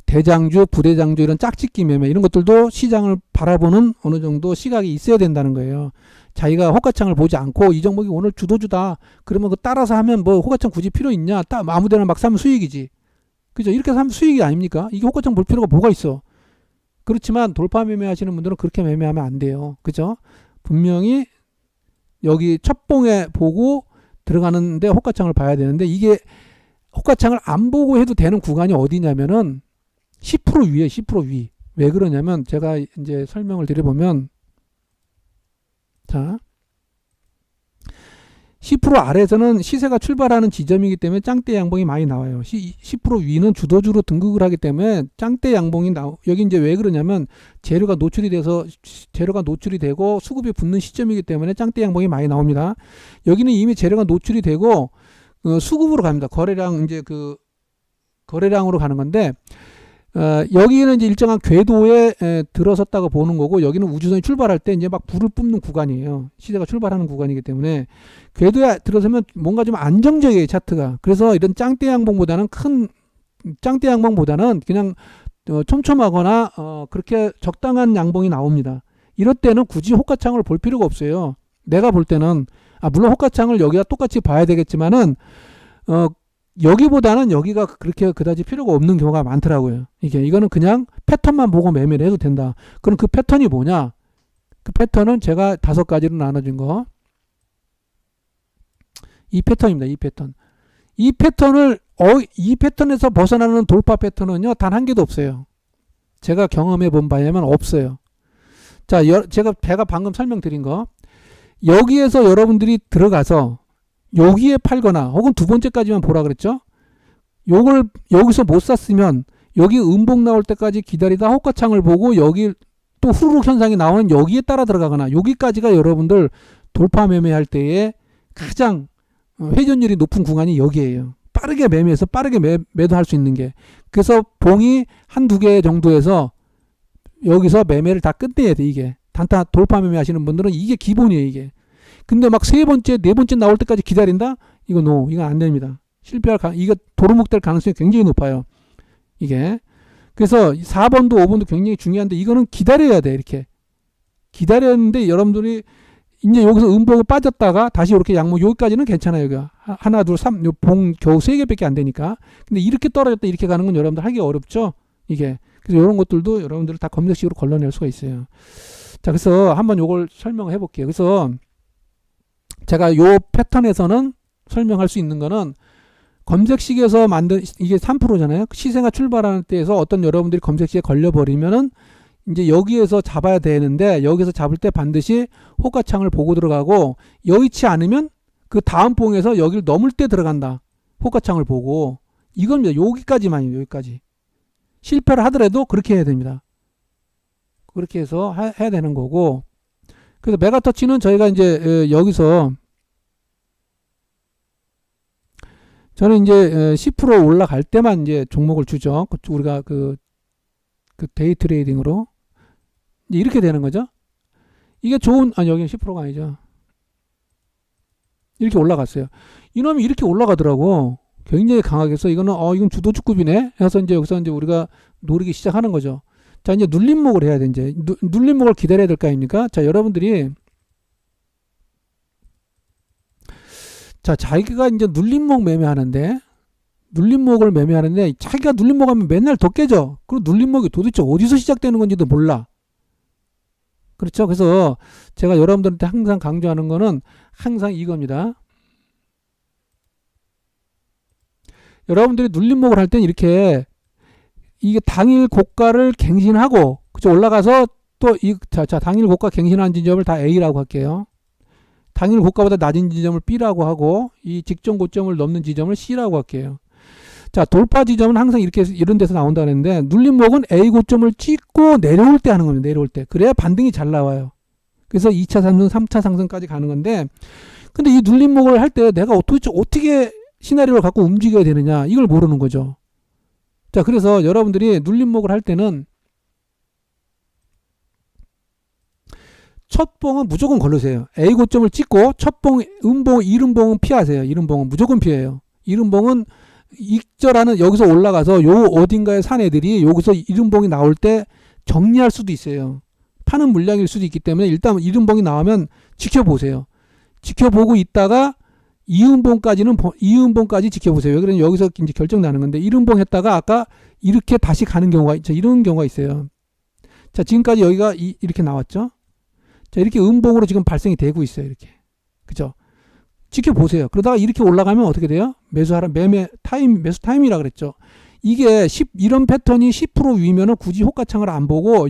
대장주, 부대장주 이런 짝짓기 매매 이런 것들도 시장을 바라보는 어느 정도 시각이 있어야 된다는 거예요. 자기가 호가창을 보지 않고 이 종목이 오늘 주도주다. 그러면 그 따라서 하면 뭐 호가창 굳이 필요 있냐? 아무데나 막 사면 수익이지. 그죠? 이렇게 사면 수익이 아닙니까? 이게 호가창 볼 필요가 뭐가 있어? 그렇지만 돌파 매매 하시는 분들은 그렇게 매매하면 안 돼요. 그죠? 분명히 여기 첫 봉에 보고 들어가는데 호가창을 봐야 되는데 이게 호가창을 안 보고 해도 되는 구간이 어디냐면은 10% 위에 10% 위. 왜 그러냐면 제가 이제 설명을 드려보면 자 10% 아래에서는 시세가 출발하는 지점이기 때문에 짱대 양봉이 많이 나와요. 10% 위는 주도주로 등극을 하기 때문에 짱대 양봉이 여기 이제 왜 그러냐면 재료가 노출이 되고 수급이 붙는 시점이기 때문에 짱대 양봉이 많이 나옵니다. 여기는 이미 재료가 노출이 되고 수급으로 갑니다. 거래량 이제 그 거래량으로 가는 건데 여기는 이제 일정한 궤도에 들어섰다고 보는 거고 여기는 우주선이 출발할 때 이제 막 불을 뿜는 구간이에요. 시대가 출발하는 구간이기 때문에 궤도에 들어서면 뭔가 좀 안정적이에요 차트가. 그래서 이런 짱대 양봉보다는 그냥 촘촘하거나 그렇게 적당한 양봉이 나옵니다. 이럴 때는 굳이 호가창을 볼 필요가 없어요. 내가 볼 때는 물론 호가창을 여기가 똑같이 봐야 되겠지만은 여기보다는 여기가 그렇게 그다지 필요가 없는 경우가 많더라고요. 이거는 그냥 패턴만 보고 매매를 해도 된다. 그럼 그 패턴이 뭐냐? 그 패턴은 제가 5가지로 나눠준 거. 이 패턴입니다. 이 패턴. 이 패턴에서 벗어나는 돌파 패턴은요, 단 한 개도 없어요. 제가 경험해 본 바에는 없어요. 자, 제가 방금 설명드린 거. 여기에서 여러분들이 들어가서 여기에 팔거나 혹은 두 번째까지만 보라 그랬죠? 요걸 여기서 못 샀으면 여기 음봉 나올 때까지 기다리다 호가창을 보고 여기 또 후루룩 현상이 나오는 여기에 따라 들어가거나 여기까지가 여러분들 돌파 매매할 때에 가장 회전율이 높은 구간이 여기에요. 빠르게 매매해서 빠르게 매도할 수 있는 게. 그래서 봉이 한두 개 정도에서 여기서 매매를 다 끝내야 돼. 이게 단타 돌파 매매 하시는 분들은 이게 기본이에요. 이게. 근데 막 세 번째, 네 번째 나올 때까지 기다린다? 이거 안 됩니다. 이거 도루묵 될 가능성이 굉장히 높아요. 이게. 그래서 4번도 5번도 굉장히 중요한데 이거는 기다려야 돼. 이렇게. 기다렸는데 여러분들이 이제 여기서 음봉이 빠졌다가 다시 이렇게 양봉 여기까지는 괜찮아요. 여기가. 하나, 둘, 3, 요 봉 겨우 3개밖에 안 되니까. 근데 이렇게 떨어졌다 이렇게 가는 건 여러분들 하기 어렵죠. 이게. 그래서 이런 것들도 여러분들 다 검색식으로 걸러낼 수가 있어요. 자, 그래서 한번 요걸 설명을 해볼게요. 그래서 제가 요 패턴에서는 설명할 수 있는 거는 검색식에서 만든 이게 3%잖아요. 시세가 출발하는 때에서 어떤 여러분들이 검색식에 걸려버리면은 이제 여기에서 잡아야 되는데 여기서 잡을 때 반드시 호가창을 보고 들어가고 여의치 않으면 그 다음 봉에서 여기를 넘을 때 들어간다. 호가창을 보고 이겁니다. 여기까지만이에요. 여기까지. 실패를 하더라도 그렇게 해야 됩니다. 그렇게 해서 해야 되는 거고 그래서 메가터치는 저희가 이제 여기서 저는 이제 10% 올라갈 때만 이제 종목을 주죠. 우리가 그 데이 트레이딩으로 이렇게 되는 거죠. 이게 여기는 10%가 아니죠. 이렇게 올라갔어요. 이놈이 이렇게 올라가더라고. 굉장히 강하게 해서 이건 주도주급이네 해서 이제 여기서 이제 우리가 노리기 시작하는 거죠. 자, 이제 눌림목을 해야 돼. 이제 눌림목을 기다려야 될 거 아닙니까? 자, 여러분들이 자기가 이제 눌림목 매매하는데 자기가 눌림목 하면 맨날 더 깨져. 그리고 눌림목이 도대체 어디서 시작되는 건지도 몰라. 그렇죠? 그래서 제가 여러분들한테 항상 강조하는 거는 항상 이겁니다. 여러분들이 눌림목을 할 때는 이렇게 이게 당일 고가를 갱신하고 그쵸? 올라가서 또 당일 고가 갱신한 지점을 다 A라고 할게요. 당일 고가보다 낮은 지점을 B라고 하고 이 직전 고점을 넘는 지점을 C라고 할게요. 자, 돌파 지점은 항상 이런 데서 나온다 그랬는데 눌림목은 A 고점을 찍고 내려올 때 하는 겁니다. 내려올 때. 그래야 반등이 잘 나와요. 그래서 2차 상승, 3차 상승까지 가는 건데 근데 이 눌림목을 할 때 내가 어떻게 시나리오를 갖고 움직여야 되느냐 이걸 모르는 거죠. 자, 그래서 여러분들이 눌림목을 할 때는 첫 봉은 무조건 걸으세요. A 고점을 찍고 첫 봉, 이른봉은 피하세요. 이른봉은 무조건 피해요. 이른봉은 익절하는 여기서 올라가서 요 어딘가에 산 애들이 여기서 이른봉이 나올 때 정리할 수도 있어요. 파는 물량일 수도 있기 때문에 일단 이른봉이 나오면 지켜보세요. 지켜보고 있다가 이음봉까지 지켜보세요. 왜 그러냐면 여기서 이제 결정나는 건데 이음봉 했다가 아까 이렇게 다시 가는 경우가 이런 경우가 있어요. 자, 지금까지 여기가 이렇게 나왔죠. 자, 이렇게 음봉으로 지금 발생이 되고 있어요. 이렇게. 그죠? 지켜보세요. 그러다가 이렇게 올라가면 어떻게 돼요? 매수 타임이라 그랬죠. 이게 이런 패턴이 10% 위면은 굳이 호가창을 안 보고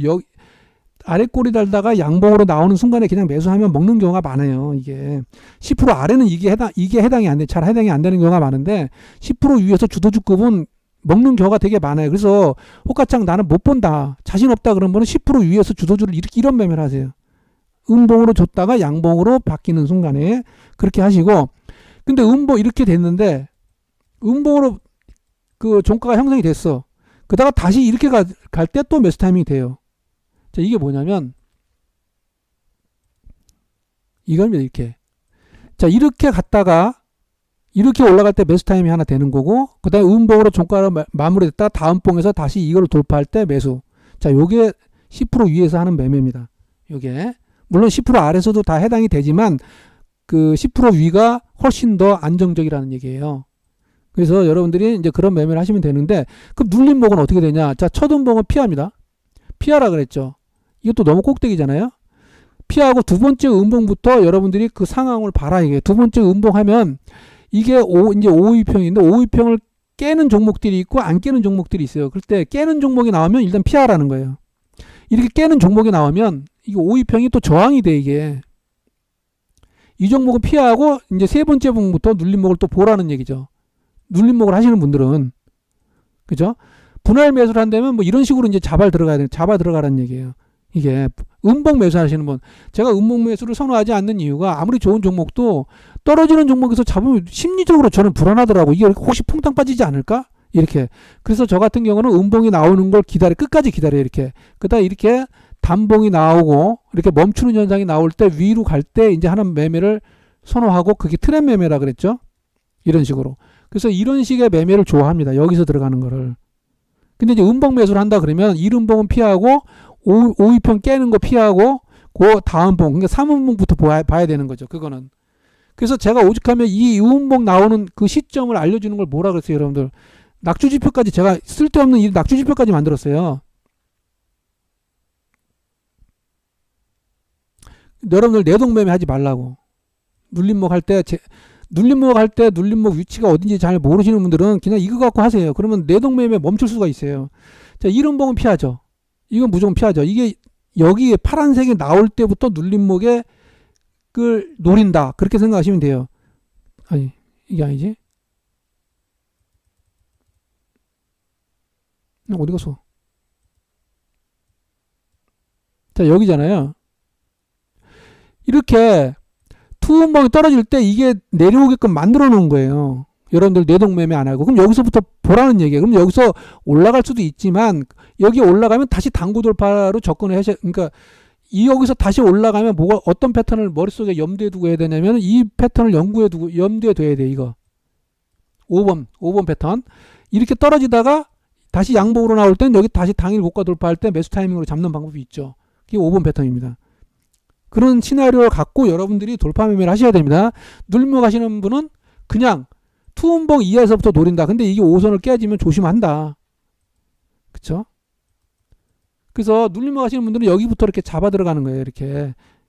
아래 꼬리 달다가 양봉으로 나오는 순간에 그냥 매수하면 먹는 경우가 많아요. 이게 10% 아래는 이게 해당이 안 돼. 잘 해당이 안 되는 경우가 많은데 10% 위에서 주도주급은 먹는 경우가 되게 많아요. 그래서 호가창 나는 못 본다. 자신 없다 그러면 10% 위에서 주도주를 이런 매매를 하세요. 음봉으로 줬다가 양봉으로 바뀌는 순간에 그렇게 하시고 근데 음봉 이렇게 됐는데 음봉으로 그 종가가 형성이 됐어. 그러다가 다시 이렇게 갈 때 또 매수 타이밍이 돼요. 자, 이게 뭐냐면 이겁니다. 이렇게. 자, 이렇게 갔다가 이렇게 올라갈 때 매수 타임이 하나 되는 거고, 그 다음에 음봉으로 종가를 마무리됐다가 다음 봉에서 다시 이걸 돌파할 때 매수. 자, 요게 10% 위에서 하는 매매입니다. 요게. 물론 10% 아래서도 다 해당이 되지만, 그 10% 위가 훨씬 더 안정적이라는 얘기예요. 그래서 여러분들이 이제 그런 매매를 하시면 되는데, 그럼 눌림목은 어떻게 되냐? 자, 첫 음봉은 피합니다. 피하라 그랬죠. 이것도 너무 꼭대기잖아요. 피하고 두 번째 음봉부터 여러분들이 그 상황을 봐라. 이게 두 번째 음봉하면 이게 이제 5위평인데 5위평을 깨는 종목들이 있고 안 깨는 종목들이 있어요. 그럴 때 깨는 종목이 나오면 일단 피하라는 거예요. 이렇게 깨는 종목이 나오면 이게 5위평이 또 저항이 돼. 이게 이 종목은 피하고 이제 세 번째 봉부터 눌림목을 또 보라는 얘기죠. 눌림목을 하시는 분들은, 그죠? 분할 매수를 한다면 뭐 이런 식으로 이제 잡아 들어가라는 얘기예요. 이게 음봉 매수 하시는 분, 제가 음봉 매수를 선호하지 않는 이유가 아무리 좋은 종목도 떨어지는 종목에서 잡으면 심리적으로 저는 불안하더라고. 이게 혹시 퐁당 빠지지 않을까? 이렇게. 그래서 저 같은 경우는 음봉이 나오는 걸 끝까지 기다려. 이렇게. 그다음 이렇게 단봉이 나오고 이렇게 멈추는 현상이 나올 때 위로 갈 때 이제 하는 매매를 선호하고, 그게 트렌드 매매라 그랬죠. 이런 식으로. 그래서 이런 식의 매매를 좋아합니다. 여기서 들어가는 거를. 근데 이제 음봉 매수를 한다 그러면 1음봉은 피하고 5위평 깨는 거 피하고 그 다음 봉, 그러니까 3음봉부터 봐야 되는 거죠. 그거는. 그래서 제가 오죽하면 이 2음봉 나오는 그 시점을 알려주는 걸 뭐라 그랬어요, 여러분들. 낙주지표까지, 제가 쓸데없는 이 낙주지표까지 만들었어요. 여러분들 내동매매 하지 말라고. 눌림목 할 때 눌림목 위치가 어딘지 잘 모르시는 분들은 그냥 이거 갖고 하세요. 그러면 내동매매 멈출 수가 있어요. 자, 1음봉은 피하죠. 이건 무조건 피하죠. 이게 여기에 파란색이 나올 때부터 눌림목에 그 노린다. 그렇게 생각하시면 돼요. 아니, 이게 아니지. 어디 갔어? 자, 여기잖아요. 이렇게 투음봉이 떨어질 때 이게 내려오게끔 만들어 놓은 거예요. 여러분들 내동매매 안 하고. 그럼 여기서부터 보라는 얘기예요. 그럼 여기서 올라갈 수도 있지만, 여기 올라가면 다시 당구 돌파로 접근을 하셔. 그러니까 여기서 다시 올라가면 뭐가, 어떤 패턴을 머릿속에 염두에 두고 해야 되냐면, 이 패턴을 염두에 둬야 돼. 이거 5번 패턴. 이렇게 떨어지다가 다시 양봉으로 나올 때는 여기 다시 당일 고가 돌파할 때 매수 타이밍으로 잡는 방법이 있죠. 그게 5번 패턴입니다. 그런 시나리오를 갖고 여러분들이 돌파 매매를 하셔야 됩니다. 눌림목 하시는 분은 그냥 투음봉 이하에서부터 노린다. 근데 이게 5선을 깨지면 조심한다. 그쵸? 그래서 눌림목 하시는 분들은 여기부터 이렇게 잡아 들어가는 거예요.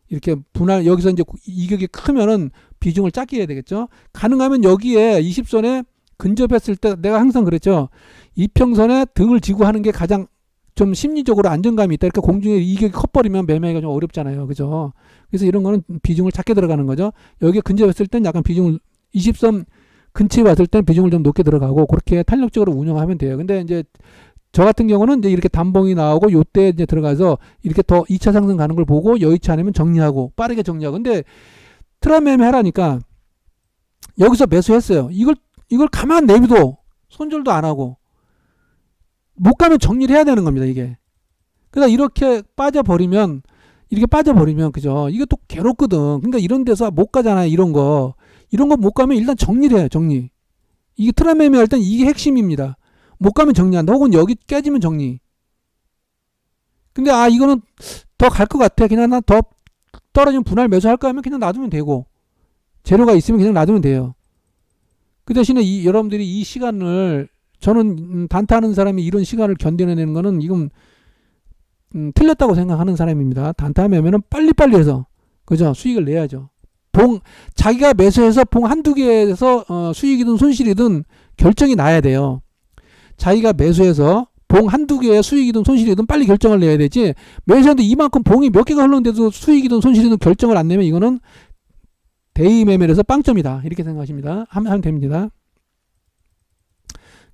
이렇게 분할, 여기서 이제 이격이 크면은 비중을 작게 해야 되겠죠. 가능하면 여기에 20선에 근접했을 때, 내가 항상 그랬죠. 이평선에 등을 지고 하는 게 가장 좀 심리적으로 안정감이 있다. 이렇게 공중에 이격이 커버리면 매매가 좀 어렵잖아요. 그죠? 그래서 이런 거는 비중을 작게 들어가는 거죠. 여기에 근접했을 땐 약간 비중을, 20선 근처에 왔을 땐 비중을 좀 높게 들어가고, 그렇게 탄력적으로 운영하면 돼요. 근데 이제 저 같은 경우는 이제 이렇게 단봉이 나오고 요때 이제 들어가서 이렇게 더 2차 상승 가는 걸 보고 여의치 않으면 정리하고, 빠르게 정리하고. 근데 트랍 매매 하라니까 여기서 매수했어요. 이걸 가만 내비도 손절도 안 하고 못 가면 정리를 해야 되는 겁니다, 이게. 그러니까 이렇게 빠져버리면, 그죠? 이게 또 괴롭거든. 그러니까 이런 데서 못 가잖아요, 이런 거 못 가면 일단 정리를 해요, 정리. 이게 트랍 매매 할 땐 이게 핵심입니다. 못 가면 정리한다. 혹은 여기 깨지면 정리. 근데 이거는 더 갈 것 같아. 그냥 나 더 떨어지면 분할 매수할까 하면 그냥 놔두면 되고, 재료가 있으면 그냥 놔두면 돼요. 그 대신에 여러분들이 이 시간을, 저는 단타하는 사람이 이런 시간을 견뎌내는 거는 이건 틀렸다고 생각하는 사람입니다. 단타 매매는 빨리빨리 해서, 그죠? 수익을 내야죠. 자기가 매수해서 봉 한두 개에서 수익이든 손실이든 결정이 나야 돼요. 자기가 매수해서 봉 한두 개의 수익이든 손실이든 빨리 결정을 내야 되지, 매수하는데 이만큼 봉이 몇 개가 흘렀는데도 수익이든 손실이든 결정을 안 내면 이거는 대의 매매에서 빵점이다. 이렇게 생각하십니다. 하면 됩니다.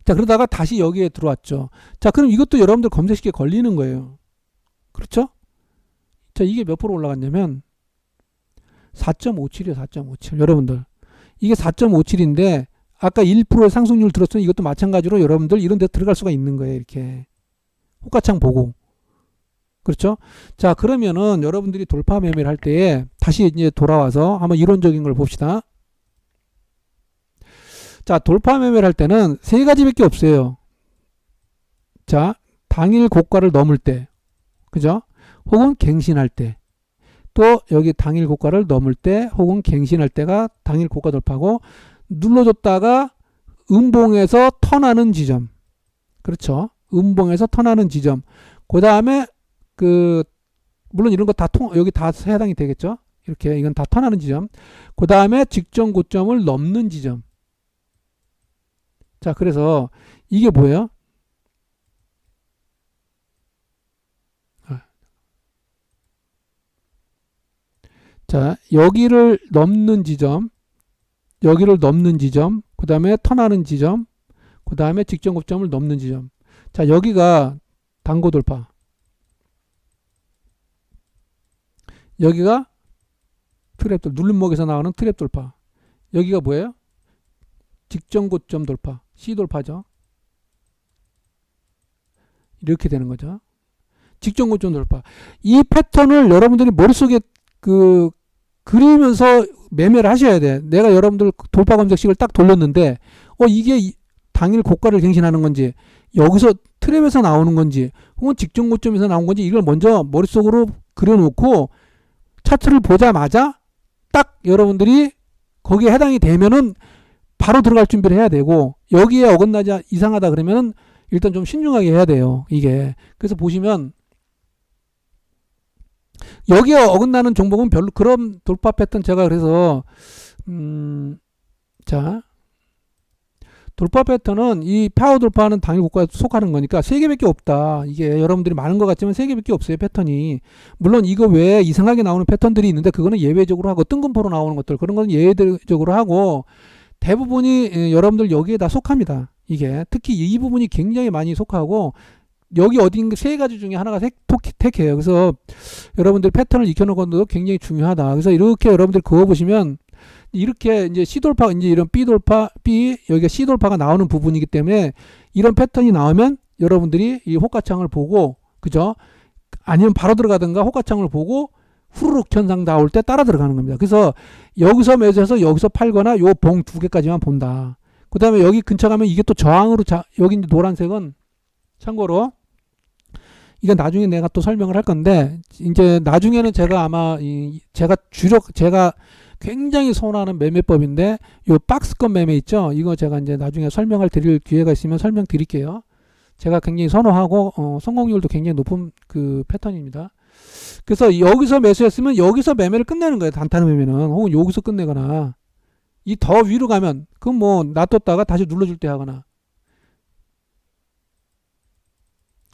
자, 그러다가 다시 여기에 들어왔죠. 자, 그럼 이것도 여러분들 검색식에 걸리는 거예요. 그렇죠? 자, 이게 몇 프로 올라갔냐면 4.57이에요. 4.57. 여러분들, 이게 4.57인데 아까 1%의 상승률 들었으니 이것도 마찬가지로 여러분들 이런 데 들어갈 수가 있는 거예요. 이렇게 호가창 보고. 그렇죠? 자, 그러면은 여러분들이 돌파 매매를 할 때에 다시 이제 돌아와서 한번 이론적인 걸 봅시다. 자, 돌파 매매를 할 때는 세 가지밖에 없어요. 자, 당일 고가를 넘을 때, 그죠? 혹은 갱신할 때. 또 여기 당일 고가를 넘을 때 혹은 갱신할 때가 당일 고가 돌파고, 눌러줬다가 음봉에서 턴하는 지점. 그렇죠? 음봉에서 턴하는 지점. 그 다음에 물론 이런 거 다 여기 다 해당이 되겠죠? 이렇게 이건 다 턴하는 지점. 그 다음에 직전 고점을 넘는 지점. 자, 그래서 이게 뭐예요? 자, 여기를 넘는 지점, 여기를 넘는 지점, 그 다음에 턴하는 지점, 그 다음에 직전 고점을 넘는 지점. 자, 여기가 단고 돌파. 여기가 트랩 돌파. 눌림목에서 나오는 트랩 돌파. 여기가 뭐예요? 직전 고점 돌파. C 돌파죠. 이렇게 되는 거죠. 직전 고점 돌파. 이 패턴을 여러분들이 머릿속에 그리면서 매매를 하셔야 돼. 내가 여러분들 돌파 검색식을 딱 돌렸는데, 이게 당일 고가를 갱신하는 건지, 여기서 트랩에서 나오는 건지, 혹은 직전 고점에서 나온 건지, 이걸 먼저 머릿속으로 그려놓고, 차트를 보자마자 딱 여러분들이 거기에 해당이 되면은 바로 들어갈 준비를 해야 되고, 여기에 어긋나지 이상하다 그러면은 일단 좀 신중하게 해야 돼요. 이게. 그래서 보시면 여기에 어긋나는 종목은 별로 그런 돌파 패턴 제가 그래서 자, 돌파 패턴은 이 파워 돌파는 당일 고가에 속하는 거니까 세 개밖에 없다. 이게 여러분들이 많은 것 같지만 세 개밖에 없어요. 패턴이. 물론 이거 외에 이상하게 나오는 패턴들이 있는데 그거는 예외적으로 하고, 뜬금포로 나오는 것들 그런 건 예외적으로 하고, 대부분이 여러분들 여기에 다 속합니다. 이게 특히 이 부분이 굉장히 많이 속하고, 여기 어딘가 세 가지 중에 하나가 택해요. 그래서 여러분들 패턴을 익혀놓은 것도 굉장히 중요하다. 그래서 이렇게 여러분들 그어보시면, 이렇게 이제 C돌파, 이제 이런 B돌파, 여기가 C돌파가 나오는 부분이기 때문에 이런 패턴이 나오면 여러분들이 이 호가창을 보고, 그죠? 아니면 바로 들어가든가 호가창을 보고 후루룩 현상 나올 때 따라 들어가는 겁니다. 그래서 여기서 매수해서 여기서 팔거나 요 봉 두 개까지만 본다. 그 다음에 여기 근처 가면 이게 또 저항으로, 여기 이제 노란색은 참고로 이건 나중에 내가 또 설명을 할 건데, 이제 나중에는 제가 아마 제가 굉장히 선호하는 매매법인데, 요 박스권 매매 있죠? 이거 제가 이제 나중에 설명을 드릴 기회가 있으면 설명드릴게요. 제가 굉장히 선호하고 성공률도 굉장히 높은 그 패턴입니다. 그래서 여기서 매수했으면 여기서 매매를 끝내는 거예요. 단타는 매매는. 혹은 여기서 끝내거나, 이 더 위로 가면 그건 뭐 놔뒀다가 다시 눌러줄 때 하거나,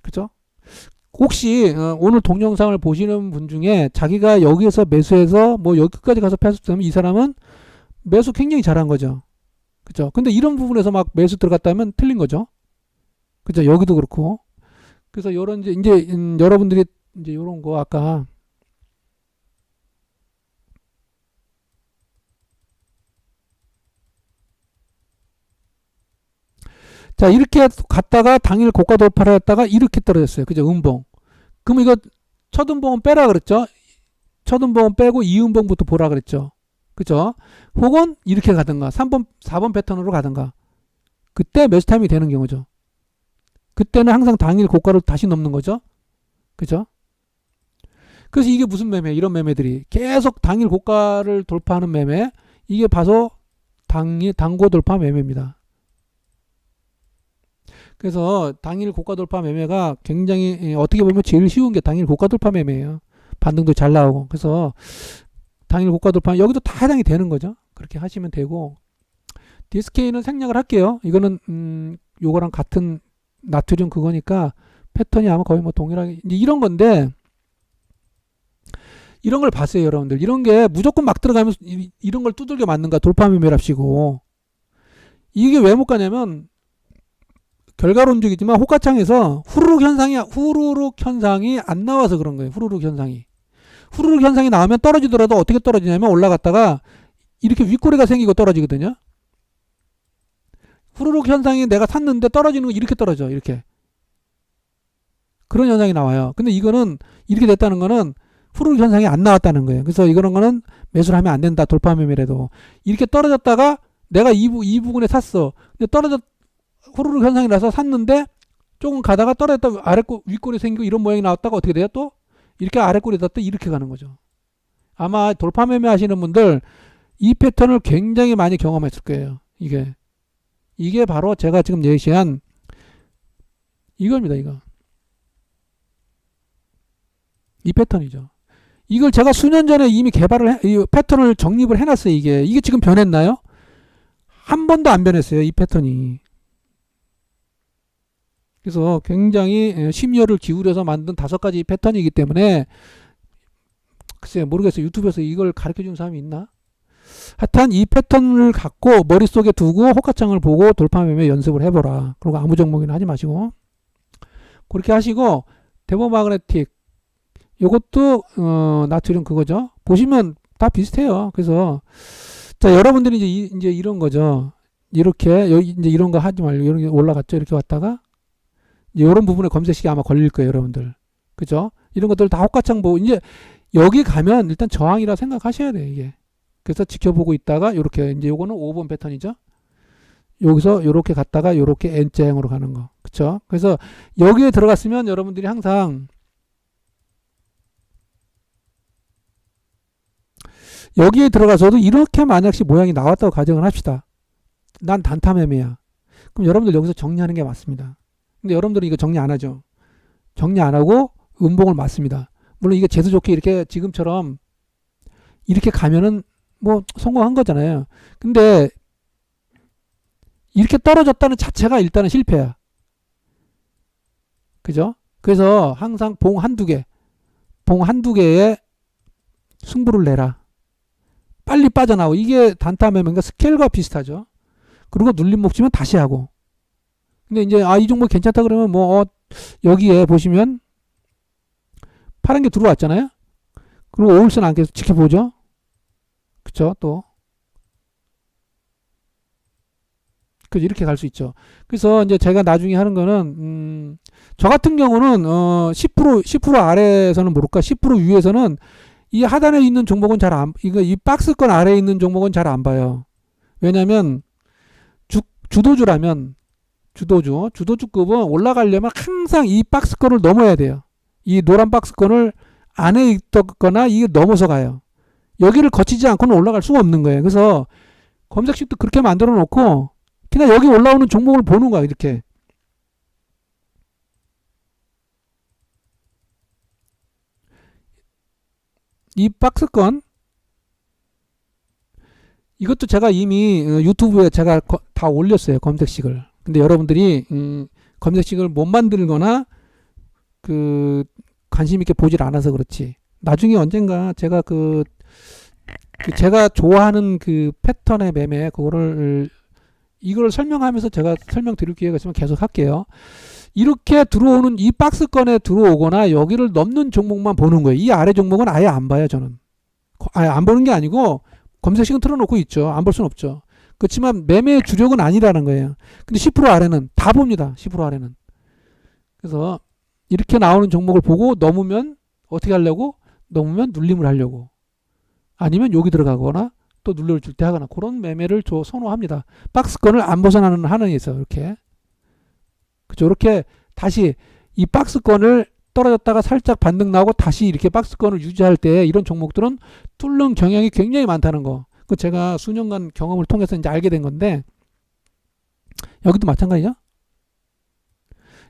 그죠? 혹시 오늘 동영상을 보시는 분 중에 자기가 여기에서 매수해서 뭐 여기까지 가서 패스되면 이 사람은 매수 굉장히 잘한 거죠. 그죠? 근데 이런 부분에서 막 매수 들어갔다면 틀린 거죠. 그죠? 여기도 그렇고. 그래서 요런 이제 여러분들이 이제 요런 거 아까 자, 이렇게 갔다가 당일 고가 돌파를 했다가 이렇게 떨어졌어요. 그죠? 음봉. 그럼 이거 첫 음봉은 빼라 그랬죠? 첫 음봉은 빼고 이 음봉부터 보라 그랬죠? 그죠? 혹은 이렇게 가든가 3번, 4번 패턴으로 가든가. 그때 매수 타임이 되는 경우죠. 그때는 항상 당일 고가를 다시 넘는 거죠. 그죠? 그래서 이게 무슨 매매? 이런 매매들이 계속 당일 고가를 돌파하는 매매, 이게 바로 당고 돌파 매매입니다. 그래서 당일 고가 돌파 매매가 굉장히 어떻게 보면 제일 쉬운 게 당일 고가 돌파 매매예요. 반등도 잘 나오고. 그래서 당일 고가 돌파 여기도 다 해당이 되는 거죠. 그렇게 하시면 되고, DSK는 생략을 할게요. 이거는 요거랑 같은 나트륨 그거니까 패턴이 아마 거의 뭐 동일하게 이제 이런 건데, 이런 걸 봤어요, 여러분들. 이런 게 무조건 막 들어가면서 이런 걸 두들겨 맞는가, 돌파 매매랍시고. 이게 왜 못 가냐면, 결과론적이지만 호가창에서 후루룩 현상이 안 나와서 그런 거예요. 후루룩 현상이 나오면 떨어지더라도 어떻게 떨어지냐면, 올라갔다가 이렇게 윗꼬리가 생기고 떨어지거든요. 후루룩 현상이 내가 샀는데 떨어지는 거 이렇게 떨어져. 이렇게. 그런 현상이 나와요. 근데 이거는 이렇게 됐다는 거는 후루룩 현상이 안 나왔다는 거예요. 그래서 이거는 매수를 하면 안 된다. 돌파 매매라도. 이렇게 떨어졌다가 내가 이 부분에 샀어. 근데 떨어졌 후루룩 현상이 나서 샀는데 조금 가다가 떨어졌다 아래꼬 윗꼬리 생기고 이런 모양이 나왔다가 어떻게 돼요? 또 이렇게 아래꼬리다 또 이렇게 가는 거죠. 아마 돌파 매매 하시는 분들 이 패턴을 굉장히 많이 경험했을 거예요. 이게 바로 제가 지금 예시한 이겁니다. 이 패턴이죠. 이걸 제가 수년 전에 이미 이 패턴을 정립을 해놨어요. 이게 지금 변했나요? 한 번도 안 변했어요. 이 패턴이. 그래서 굉장히 심혈을 기울여서 만든 5가지 패턴이기 때문에 글쎄요, 모르겠어요. 유튜브에서 이걸 가르쳐준 사람이 있나? 하여튼 이 패턴을 갖고 머릿속에 두고 호가창을 보고 돌파 매매 연습을 해보라. 그리고 아무 종목이나 하지 마시고 그렇게 하시고 데모마그네틱 요것도 나트륨 그거죠. 보시면 다 비슷해요. 그래서 자 여러분들이 이제 이런 거죠. 이렇게 이제 이런 거 하지 말고 이렇게 올라갔죠. 이렇게 왔다가 이제 이런 부분에 검색식이 아마 걸릴 거예요, 여러분들. 그죠? 이런 것들 다 호가창 보고 이제 여기 가면 일단 저항이라 생각하셔야 돼요, 이게. 그래서 지켜보고 있다가 이렇게 이제 요거는 5번 패턴이죠. 여기서 이렇게 갔다가 이렇게 N자형으로 가는 거. 그쵸? 그래서 여기에 들어갔으면 여러분들이 항상 여기에 들어가서도 이렇게 만약씩 모양이 나왔다고 가정을 합시다. 난 단타 매매야. 그럼 여러분들 여기서 정리하는 게 맞습니다. 근데 여러분들은 이거 정리 안 하죠. 정리 안 하고 음봉을 맞습니다. 물론 이게 재수 좋게 이렇게 지금처럼 이렇게 가면은 뭐 성공한 거잖아요. 근데 이렇게 떨어졌다는 자체가 일단은 실패야. 그죠? 그래서 항상 봉 한두 개에 승부를 내라. 빨리 빠져나오고 이게 단타 매매인가 스케일과 비슷하죠. 그리고 눌림목 치면 다시 하고. 근데 이제 이 종목 괜찮다 그러면 여기에 보시면 파란 게 들어왔잖아요. 그리고 5일선 안 계속 지켜보죠. 그쵸? 또 이렇게 갈 수 있죠. 그래서 이제 제가 나중에 하는 거는 저 같은 경우는 10% 아래에서는 모를까 10% 위에서는 이 하단에 있는 종목은 이 박스권 아래에 있는 종목은 잘 안 봐요. 왜냐면 주도주라면 주도주급은 올라가려면 항상 이 박스권을 넘어야 돼요. 이 노란 박스권을 안에 있거나 이게 넘어서 가요. 여기를 거치지 않고는 올라갈 수가 없는 거예요. 그래서 검색식도 그렇게 만들어 놓고 그냥 여기 올라오는 종목을 보는 거야. 이렇게. 이 박스권 이것도 제가 이미 유튜브에 제가 다 올렸어요. 검색식을. 근데 여러분들이 검색식을 못 만들거나 관심 있게 보질 않아서 그렇지. 나중에 언젠가 제가 제가 좋아하는 패턴의 매매 이걸 설명하면서 제가 설명드릴 기회가 있으면 계속 할게요. 이렇게 들어오는 이 박스권에 들어오거나 여기를 넘는 종목만 보는 거예요. 이 아래 종목은 아예 안 봐요, 저는. 아예 안 보는 게 아니고 검색식은 틀어놓고 있죠. 안 볼 수는 없죠. 그렇지만 매매의 주력은 아니라는 거예요. 근데 10% 아래는 다 봅니다. 10% 아래는. 그래서 이렇게 나오는 종목을 보고 넘으면 어떻게 하려고? 넘으면 눌림을 하려고. 아니면 여기 들어가거나 또 눌러줄 때 하거나 그런 매매를 선호합니다. 박스권을 안 벗어나는 한은에서 이렇게. 그죠? 이렇게 다시 이 박스권을 떨어졌다가 살짝 반등 나오고 다시 이렇게 박스권을 유지할 때 이런 종목들은 뚫는 경향이 굉장히 많다는 거. 그 제가 수년간 경험을 통해서 이제 알게 된 건데 여기도 마찬가지죠.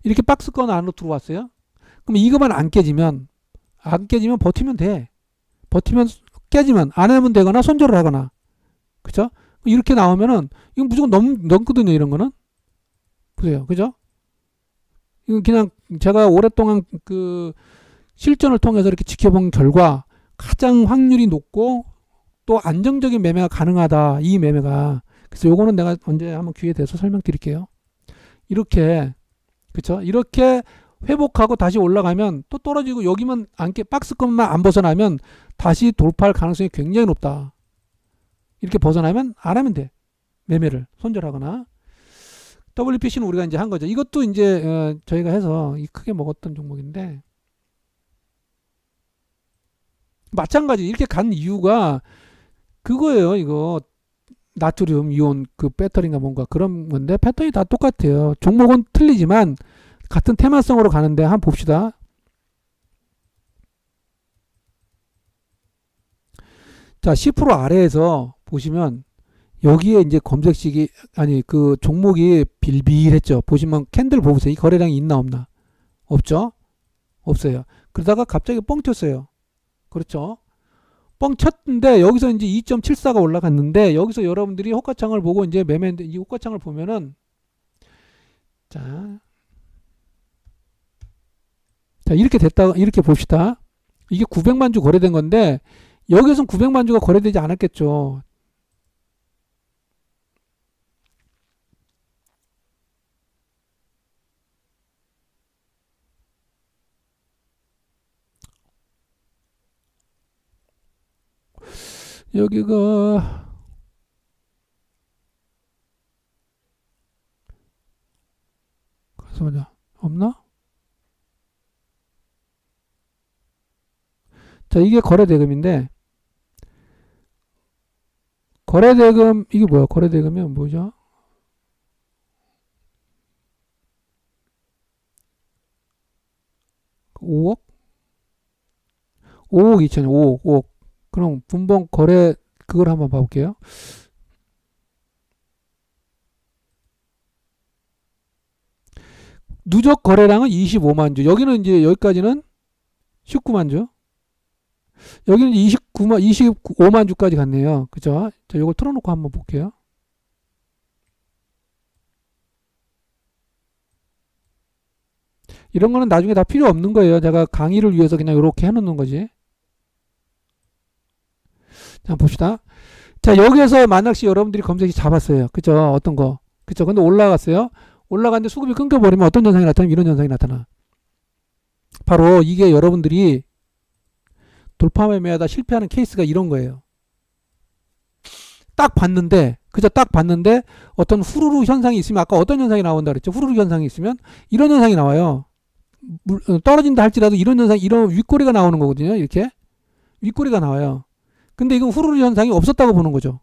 이렇게 박스권 안으로 들어왔어요. 그럼 이거만 안 깨지면 버티면 돼. 버티면 깨지면 안 하면 되거나 손절을 하거나. 그죠? 이렇게 나오면은 이건 무조건 넘거든요. 이런 거는. 보세요. 그죠? 이건 그냥 제가 오랫동안 실전을 통해서 이렇게 지켜본 결과 가장 확률이 높고 또 안정적인 매매가 가능하다. 이 매매가. 그래서 요거는 내가 언제 한번 기회 돼서 설명드릴게요. 이렇게 그쵸? 이렇게 회복하고 다시 올라가면 또 떨어지고 여기만 박스권만 안 벗어나면 다시 돌파할 가능성이 굉장히 높다. 이렇게 벗어나면 안 하면 돼. 매매를 손절하거나. WPC는 우리가 이제 한 거죠. 이것도 이제 저희가 해서 크게 먹었던 종목인데 마찬가지 이렇게 간 이유가 그거예요. 이거 나트륨 이온 그 배터리인가 뭔가 그런 건데 패턴이 다 똑같아요. 종목은 틀리지만 같은 테마성으로 가는데 한번 봅시다. 자, 10% 아래에서 보시면 여기에 이제 검색식이 아니 그 종목이 빌빌했죠. 보시면 캔들 보세요. 이 거래량이 있나 없나? 없죠? 없어요. 그러다가 갑자기 뻥 튀었어요. 그렇죠? 뻥 쳤는데 여기서 이제 2.74가 올라갔는데 여기서 여러분들이 호가창을 보고 이제 매매인데 이 호가창을 보면은 자, 자 이렇게 됐다 이렇게 봅시다. 이게 900만 주 거래된 건데 여기서는 900만 주가 거래되지 않았겠죠. 여기가 잠깐만요. 없나? 자, 이게 거래대금인데 거래대금 이게 뭐야? 거래대금이면 뭐죠? (5억) 5억 2천이 5억. 그럼 분봉 거래 그걸 한번 봐볼게요. 누적 거래량은 25만 주. 여기는 이제 여기까지는 19만 주. 여기는 이제 25만 주까지 갔네요. 그죠? 자, 이걸 틀어놓고 한번 볼게요. 이런 거는 나중에 다 필요 없는 거예요. 제가 강의를 위해서 그냥 이렇게 해놓는 거지. 자, 봅시다. 자, 여기에서 만약시 여러분들이 검색이 잡았어요. 그죠? 어떤 거. 그죠? 근데 올라갔어요. 올라갔는데 수급이 끊겨버리면 어떤 현상이 나타나면 이런 현상이 나타나. 바로 이게 여러분들이 돌파 매매하다 실패하는 케이스가 이런 거예요. 딱 봤는데, 그죠? 딱 봤는데 어떤 후루룩 현상이 있으면 아까 어떤 현상이 나온다 그랬죠? 후루룩 현상이 있으면 이런 현상이 나와요. 떨어진다 할지라도 이런 현상, 이런 윗꼬리가 나오는 거거든요. 이렇게. 윗꼬리가 나와요. 근데 이건 후루룩 현상이 없었다고 보는 거죠.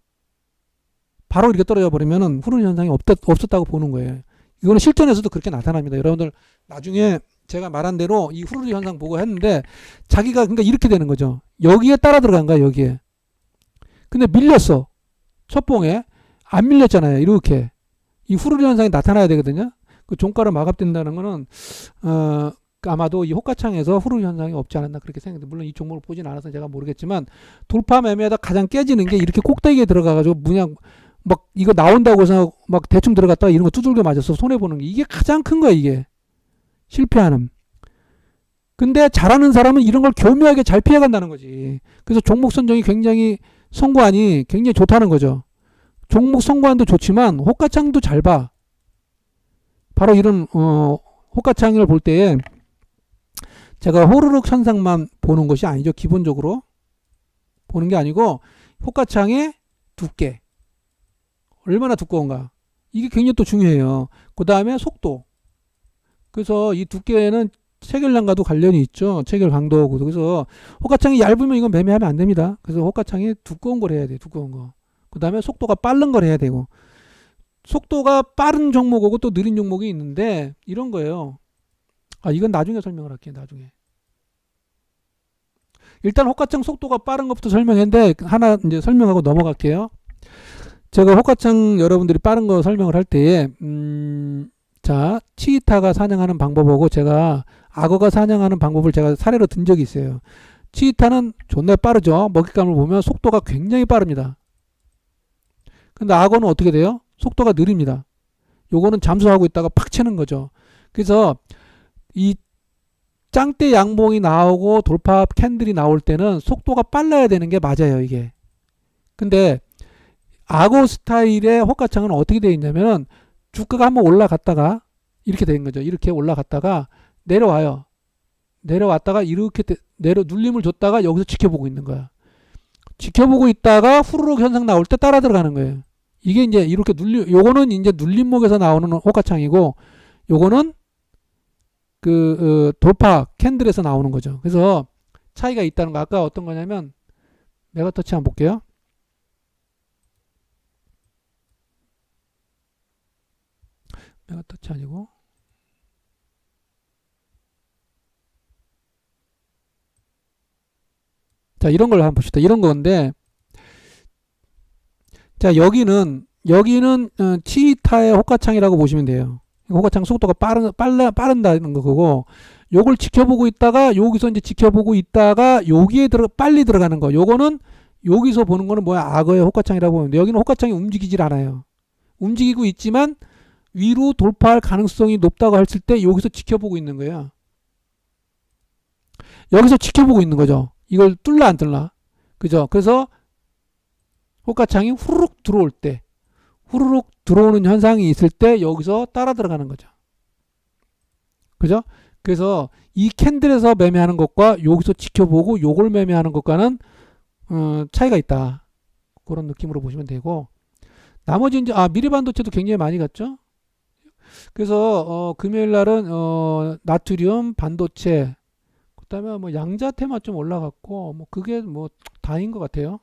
바로 이렇게 떨어져 버리면은 후루룩 현상이 없었다고 보는 거예요. 이거는 실전에서도 그렇게 나타납니다. 여러분들 나중에 제가 말한 대로 이 후루룩 현상 보고 했는데 자기가 그러니까 이렇게 되는 거죠. 여기에 따라 들어간 거야, 여기에. 근데 밀렸어. 첫 봉에 안 밀렸잖아요. 이렇게. 이 후루룩 현상이 나타나야 되거든요. 그 종가를 마감된다는 거는 아마도 이 호가창에서 후루룩 현상이 없지 않았나 그렇게 생각해요. 물론 이 종목을 보진 않아서 제가 모르겠지만 돌파 매매하다 가장 깨지는 게 이렇게 꼭대기에 들어가가지고 그냥 막 이거 나온다고 해서 막 대충 들어갔다가 이런 거 두들겨 맞아서 손해보는 게 이게 가장 큰 거야 이게. 실패하는. 근데 잘하는 사람은 이런 걸 교묘하게 잘 피해간다는 거지. 그래서 종목 선정이 굉장히 선구안이 굉장히 좋다는 거죠. 종목 선구안도 좋지만 호가창도 잘 봐. 바로 이런 호가창을 볼 때에 제가 호루룩 현상만 보는 것이 아니죠. 기본적으로 보는 게 아니고 호가창의 두께 얼마나 두꺼운가 이게 굉장히 또 중요해요. 그 다음에 속도. 그래서 이 두께는 체결량과도 관련이 있죠. 체결 강도고. 그래서 호가창이 얇으면 이건 매매하면 안 됩니다. 그래서 호가창이 두꺼운 걸 해야 돼. 두꺼운 거. 그 다음에 속도가 빠른 걸 해야 되고. 속도가 빠른 종목하고 또 느린 종목이 있는데 이런 거예요. 아, 이건 나중에 설명을 할게요. 나중에. 일단 호가창 속도가 빠른 것부터 설명했는데 하나 이제 설명하고 넘어갈게요. 제가 호가창 여러분들이 빠른 거 설명을 할 때에 자, 치이타가 사냥하는 방법하고 제가 악어가 사냥하는 방법을 제가 사례로 든 적이 있어요. 치이타는 존나 빠르죠. 먹잇감을 보면 속도가 굉장히 빠릅니다. 근데 악어는 어떻게 돼요? 속도가 느립니다. 요거는 잠수하고 있다가 팍 치는 거죠. 그래서 이 짱대 양봉이 나오고 돌파 캔들이 나올 때는 속도가 빨라야 되는 게 맞아요, 이게. 근데 악어 스타일의 호가창은 어떻게 되어 있냐면은 주가가 한번 올라갔다가 이렇게 되는 거죠. 이렇게 올라갔다가 내려와요. 내려왔다가 이렇게 눌림을 줬다가 여기서 지켜보고 있는 거야. 지켜보고 있다가 후루룩 현상 나올 때 따라 들어가는 거예요. 이게 이제 이렇게 요거는 이제 눌림목에서 나오는 호가창이고 요거는 그 돌파 캔들에서 나오는 거죠. 그래서 차이가 있다는 거. 아까 어떤 거냐면 메가터치 한번 볼게요. 메가터치 아니고. 자, 이런 걸 한번 봅시다. 이런 건데, 자, 여기는 치타의 호가창이라고 보시면 돼요. 호가창 속도가 빠른다는 거고, 요걸 지켜보고 있다가, 여기서 이제 지켜보고 있다가, 여기에 빨리 들어가는 거. 요거는, 여기서 보는 거는 뭐야? 악어의 호가창이라고 보는데, 여기는 호가창이 움직이질 않아요. 움직이고 있지만, 위로 돌파할 가능성이 높다고 했을 때, 여기서 지켜보고 있는 거예요. 여기서 지켜보고 있는 거죠. 이걸 뚫나 안 뚫나. 그죠? 그래서, 호가창이 후루룩 들어올 때, 후루룩 들어오는 현상이 있을 때 여기서 따라 들어가는 거죠. 그죠? 그래서 이 캔들에서 매매하는 것과 여기서 지켜보고 요걸 매매하는 것과는 차이가 있다. 그런 느낌으로 보시면 되고, 나머지 이제 미래 반도체도 굉장히 많이 갔죠. 그래서 금요일 날은 나트륨 반도체, 그다음에 뭐 양자테마 좀 올라갔고, 뭐 그게 뭐 다인 것 같아요.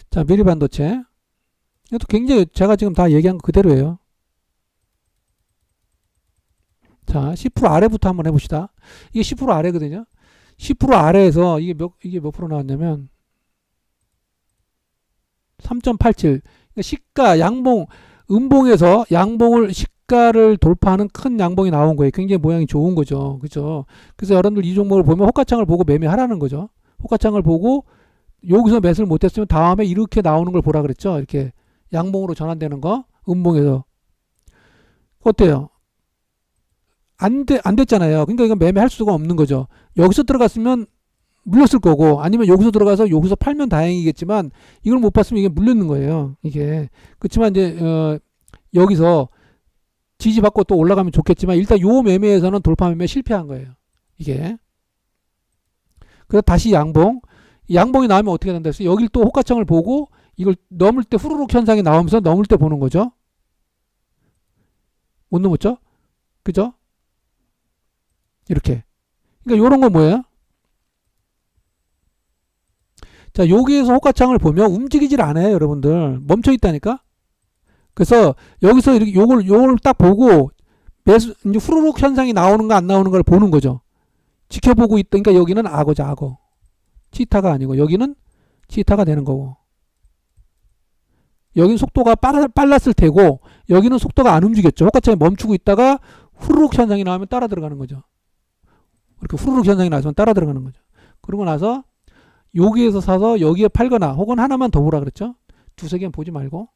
자, 미래 반도체. 이것도 굉장히 제가 지금 다 얘기한 거 그대로예요. 자, 10% 아래부터 한번 해봅시다. 이게 10% 아래거든요. 10% 아래에서 이게 몇 프로 나왔냐면 3.87. 그러니까 시가 양봉 음봉에서 양봉을 시가를 돌파하는 큰 양봉이 나온 거예요. 굉장히 모양이 좋은 거죠. 그죠? 그래서 여러분들 이 종목을 보면 호가창을 보고 매매하라는 거죠. 호가창을 보고 여기서 매수를 못했으면 다음에 이렇게 나오는 걸 보라 그랬죠. 이렇게 양봉으로 전환되는 거 음봉에서 어때요? 안 됐잖아요. 그러니까 이건 매매할 수가 없는 거죠. 여기서 들어갔으면 물렸을 거고, 아니면 여기서 들어가서 여기서 팔면 다행이겠지만 이걸 못 봤으면 이게 물렸는 거예요. 이게 그렇지만 이제 여기서 지지받고 또 올라가면 좋겠지만 일단 요 매매에서는 돌파 매매 실패한 거예요. 이게 그래서 다시 양봉이 나오면 어떻게 된다 했어요? 여길 또 호가창을 보고 이걸 넘을 때 후루룩 현상이 나오면서 넘을 때 보는 거죠. 못 넘었죠? 그죠? 이렇게. 그러니까 요런 건 뭐예요? 자, 여기에서 호가창을 보면 움직이질 않아요, 여러분들. 멈춰 있다니까? 그래서 여기서 이렇게 요걸 딱 보고 매수, 이제 후루룩 현상이 나오는 거 안 나오는 걸 보는 거죠. 지켜보고 있다니까 여기는 악어죠, 악어. 치타가 아니고 여기는 치타가 되는 거고. 여기는 속도가 빨랐을 테고 여기는 속도가 안 움직였죠. 호가창이 멈추고 있다가 후루룩 현상이 나오면 따라 들어가는 거죠. 이렇게 후루룩 현상이 나면 따라 들어가는 거죠. 그러고 나서 여기에서 사서 여기에 팔거나 혹은 하나만 더 보라 그랬죠. 두세 개는 보지 말고.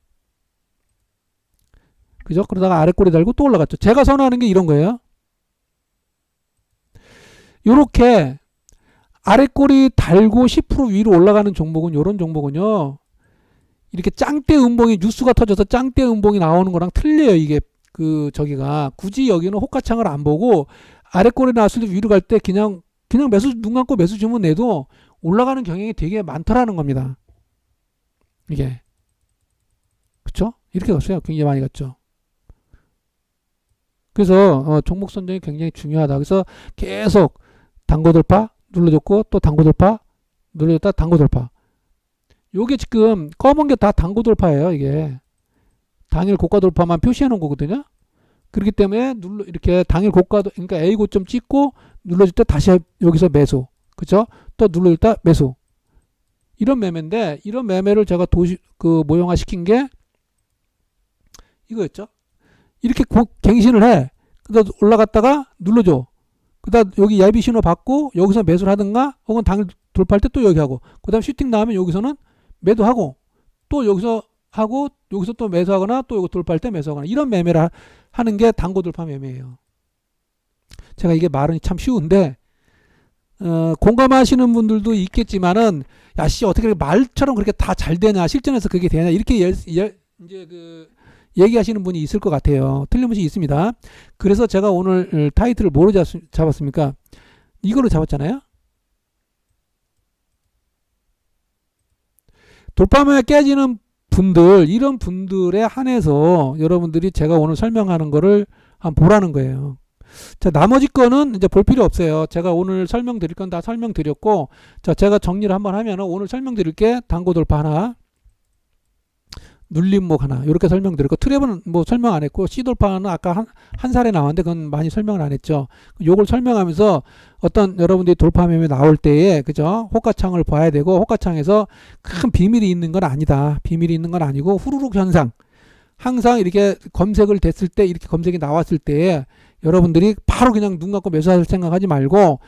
그죠? 그러다가 아래 꼬리 달고 또 올라갔죠. 제가 선호하는 게 이런 거예요. 요렇게 아래 꼬리 달고 10% 위로 올라가는 종목은 요런 종목은요. 이렇게 짱대 음봉이 뉴스가 터져서 짱대 음봉이 나오는 거랑 틀려요. 이게 저기가 굳이 여기는 호가창을 안 보고 아래 꼬리 나왔을 때 위로 갈 때 그냥 매수 눈 감고 매수 주문 내도 올라가는 경향이 되게 많더라는 겁니다. 이게 그쵸? 이렇게 갔어요. 굉장히 많이 갔죠. 그래서 종목 선정이 굉장히 중요하다. 그래서 계속 단고 돌파 눌러줬고 또 단고 돌파 눌러줬다 단고 돌파. 요게 지금 검은 게 다 단고 돌파예요. 이게 당일 고가 돌파만 표시해 놓은 거거든요. 그렇기 때문에 이렇게 당일 고가도 그러니까 A 고점 찍고 눌러줄 때 다시 여기서 매수. 그죠? 또 눌러줄 때 매수. 이런 매매인데 이런 매매를 제가 모형화 시킨 게 이거였죠. 이렇게 갱신을 해. 그다음 올라갔다가 눌러줘. 그다음 여기 예비 신호 받고 여기서 매수를 하든가 혹은 당일 돌파할 때 또 여기 하고 그다음 슈팅 나오면 여기서는 매도하고 또 여기서 하고 여기서 또 매수하거나 또 여기 돌파할 때 매수하거나 이런 매매를 하는 게 단고 돌파 매매예요. 제가 이게 말은 참 쉬운데 공감하시는 분들도 있겠지만은 야씨 어떻게 말처럼 그렇게 다 잘 되냐 실전에서 그게 되냐 이렇게 이제 얘기하시는 분이 있을 것 같아요. 틀림없이 있습니다. 그래서 제가 오늘 타이틀을 뭐로 잡았습니까? 이거로 잡았잖아요. 돌파매매 깨지는 분들 이런 분들에 한해서 여러분들이 제가 오늘 설명하는 거를 한번 보라는 거예요. 자, 나머지 거는 이제 볼 필요 없어요. 제가 오늘 설명드릴 건 다 설명드렸고, 자, 제가 정리를 한번 하면은 오늘 설명드릴 게 단고 돌파 하나, 눌림목 하나, 이렇게 설명드렸고, 트랩은 뭐 설명 안 했고, C 돌파는 아까 한 살에 나왔는데 그건 많이 설명을 안 했죠. 요걸 설명하면서 어떤 여러분들이 돌파 매매 나올 때에, 그죠? 호가창을 봐야 되고, 호가창에서 큰 비밀이 있는 건 아니다. 비밀이 있는 건 아니고, 후루룩 현상. 항상 이렇게 검색을 됐을 때, 이렇게 검색이 나왔을 때에 여러분들이 바로 그냥 눈 감고 매수할 생각하지 말고,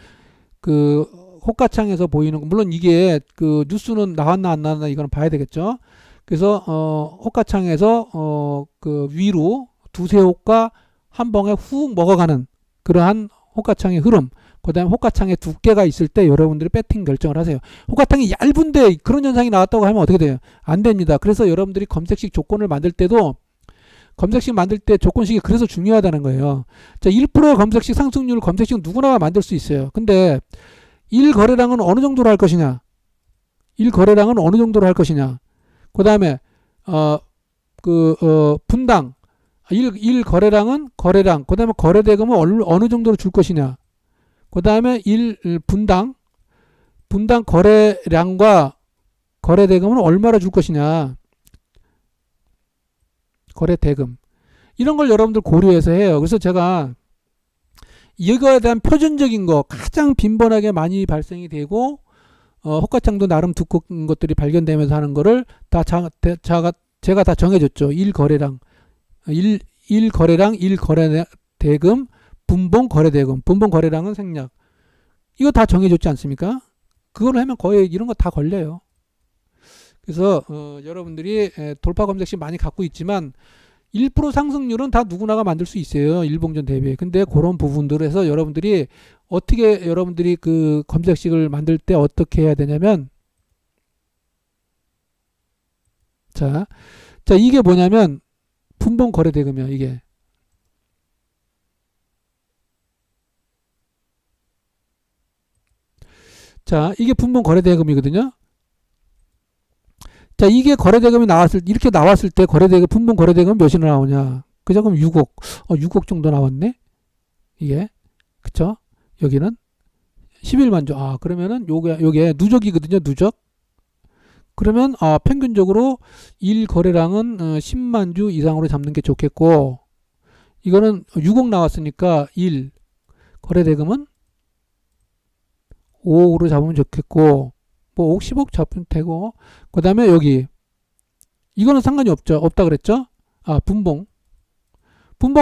그 호가창에서 보이는 거, 물론 이게 그 뉴스는 나왔나 안 나왔나 이거는 봐야 되겠죠. 그래서 호가창에서 그 위로 두세 호가 한 방에 훅 먹어가는 그러한 호가창의 흐름, 그다음에 호가창의 두께가 있을 때 여러분들이 배팅 결정을 하세요. 호가창이 얇은데 그런 현상이 나왔다고 하면 어떻게 돼요? 안 됩니다. 그래서 여러분들이 검색식 조건을 만들 때도, 검색식 만들 때 조건식이 그래서 중요하다는 거예요. 자, 1% 검색식 상승률, 검색식 누구나 만들 수 있어요. 근데 1거래량은 어느 정도로 할 것이냐? 1거래량은 어느 정도로 할 것이냐? 그 다음에 분당 1거래량은 거래량, 그 다음에 거래대금은 어느 정도로 줄 것이냐? 그 다음에 1분당 거래량과 거래대금은 얼마나 줄 것이냐? 거래대금, 이런 걸 여러분들 고려해서 해요. 그래서 제가 이거에 대한 표준적인 거, 가장 빈번하게 많이 발생이 되고 호가창도 나름 두꺼운 것들이 발견되면서 하는 거를 다 제가 다 정해줬죠. 1거래량, 1거래량, 1거래대금, 분봉 거래대금, 분봉 거래량은 생략. 이거 다 정해줬지 않습니까? 그걸 하면 거의 이런 거 다 걸려요. 그래서 여러분들이 돌파 검색식 많이 갖고 있지만 1% 상승률은 다 누구나가 만들 수 있어요. 일봉전 대비에. 근데 그런 부분들에서 여러분들이 어떻게, 여러분들이 그 검색식을 만들 때 어떻게 해야 되냐면, 자, 이게 뭐냐면 분봉 거래대금이야, 이게. 자, 이게 분봉 거래대금이거든요. 자, 이게 거래대금이 이렇게 나왔을 때 분봉 거래대금 몇이나 나오냐? 그죠? 그럼 6억. 6억 정도 나왔네? 이게. 그쵸? 여기는 11만 주. 그러면은 요게 누적이거든요, 누적. 그러면, 평균적으로 1거래량은 10만 주 이상으로 잡는 게 좋겠고, 이거는 6억 나왔으니까 거래대금은 5억으로 잡으면 좋겠고, 뭐 5억, 10억 잡으면 되고, 그 다음에 여기 이거는 상관이 없다 그랬죠. 분봉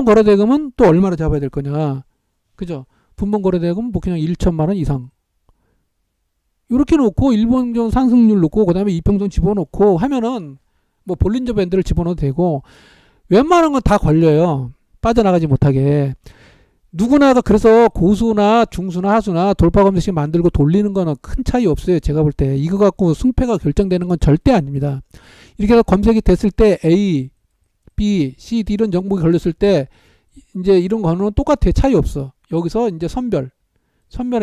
거래대금은 또 얼마나 잡아야 될 거냐, 그죠? 분봉 거래대금 뭐 그냥 1천만 원 이상 이렇게 놓고, 일본전 상승률 놓고, 그 다음에 이평선 집어넣고 하면은 뭐 볼린저 밴드를 집어넣어도 되고, 웬만한 건 다 걸려요, 빠져나가지 못하게. 누구나가. 그래서 고수나 중수나 하수나 돌파 검색식 만들고 돌리는 거는 큰 차이 없어요. 제가 볼 때 이거 갖고 승패가 결정되는 건 절대 아닙니다. 이렇게 해서 검색이 됐을 때 A, B, C, D 이런 정보가 걸렸을 때 이제 이런 거는 똑같아. 차이 없어. 여기서 이제 선별은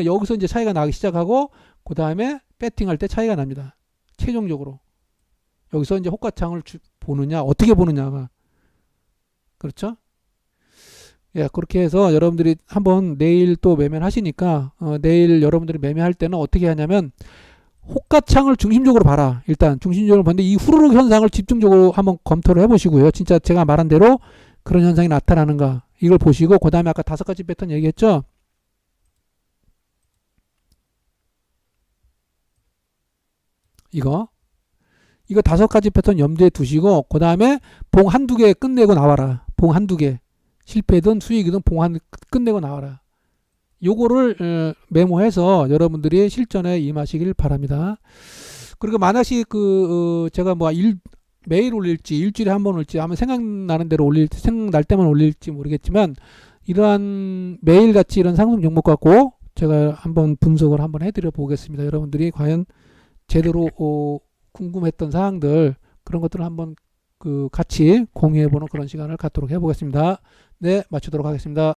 여기서 이제 차이가 나기 시작하고, 그 다음에 배팅할 때 차이가 납니다. 최종적으로 여기서 이제 호가창을 보느냐, 어떻게 보느냐가. 그렇죠? 예, 그렇게 해서 여러분들이 한번 내일 또 매매를 하시니까, 내일 여러분들이 매매할 때는 어떻게 하냐면, 호가창을 중심적으로 봐라. 일단 중심적으로 봤는데 이 후루룩 현상을 집중적으로 한번 검토를 해보시고요. 진짜 제가 말한 대로 그런 현상이 나타나는가, 이걸 보시고, 그 다음에 아까 5가지 패턴 얘기했죠. 이거 5가지 패턴 염두에 두시고, 그 다음에 봉 한두 개 끝내고 나와라. 봉 한두 개. 실패든 수익이든 봉 끝내고 나와라. 요거를 메모해서 여러분들이 실전에 임하시길 바랍니다. 그리고 만약에 제가 뭐 매일 올릴지 일주일에 한 번 올릴지, 아마 생각나는 대로 생각날 때만 올릴지 모르겠지만, 이러한 매일같이 이런 상승 종목 갖고 제가 한번 분석을 한번 해드려 보겠습니다. 여러분들이 과연 제대로 궁금했던 사항들, 그런 것들을 한번 같이 공유해보는 그런 시간을 갖도록 해보겠습니다. 네, 마치도록 하겠습니다.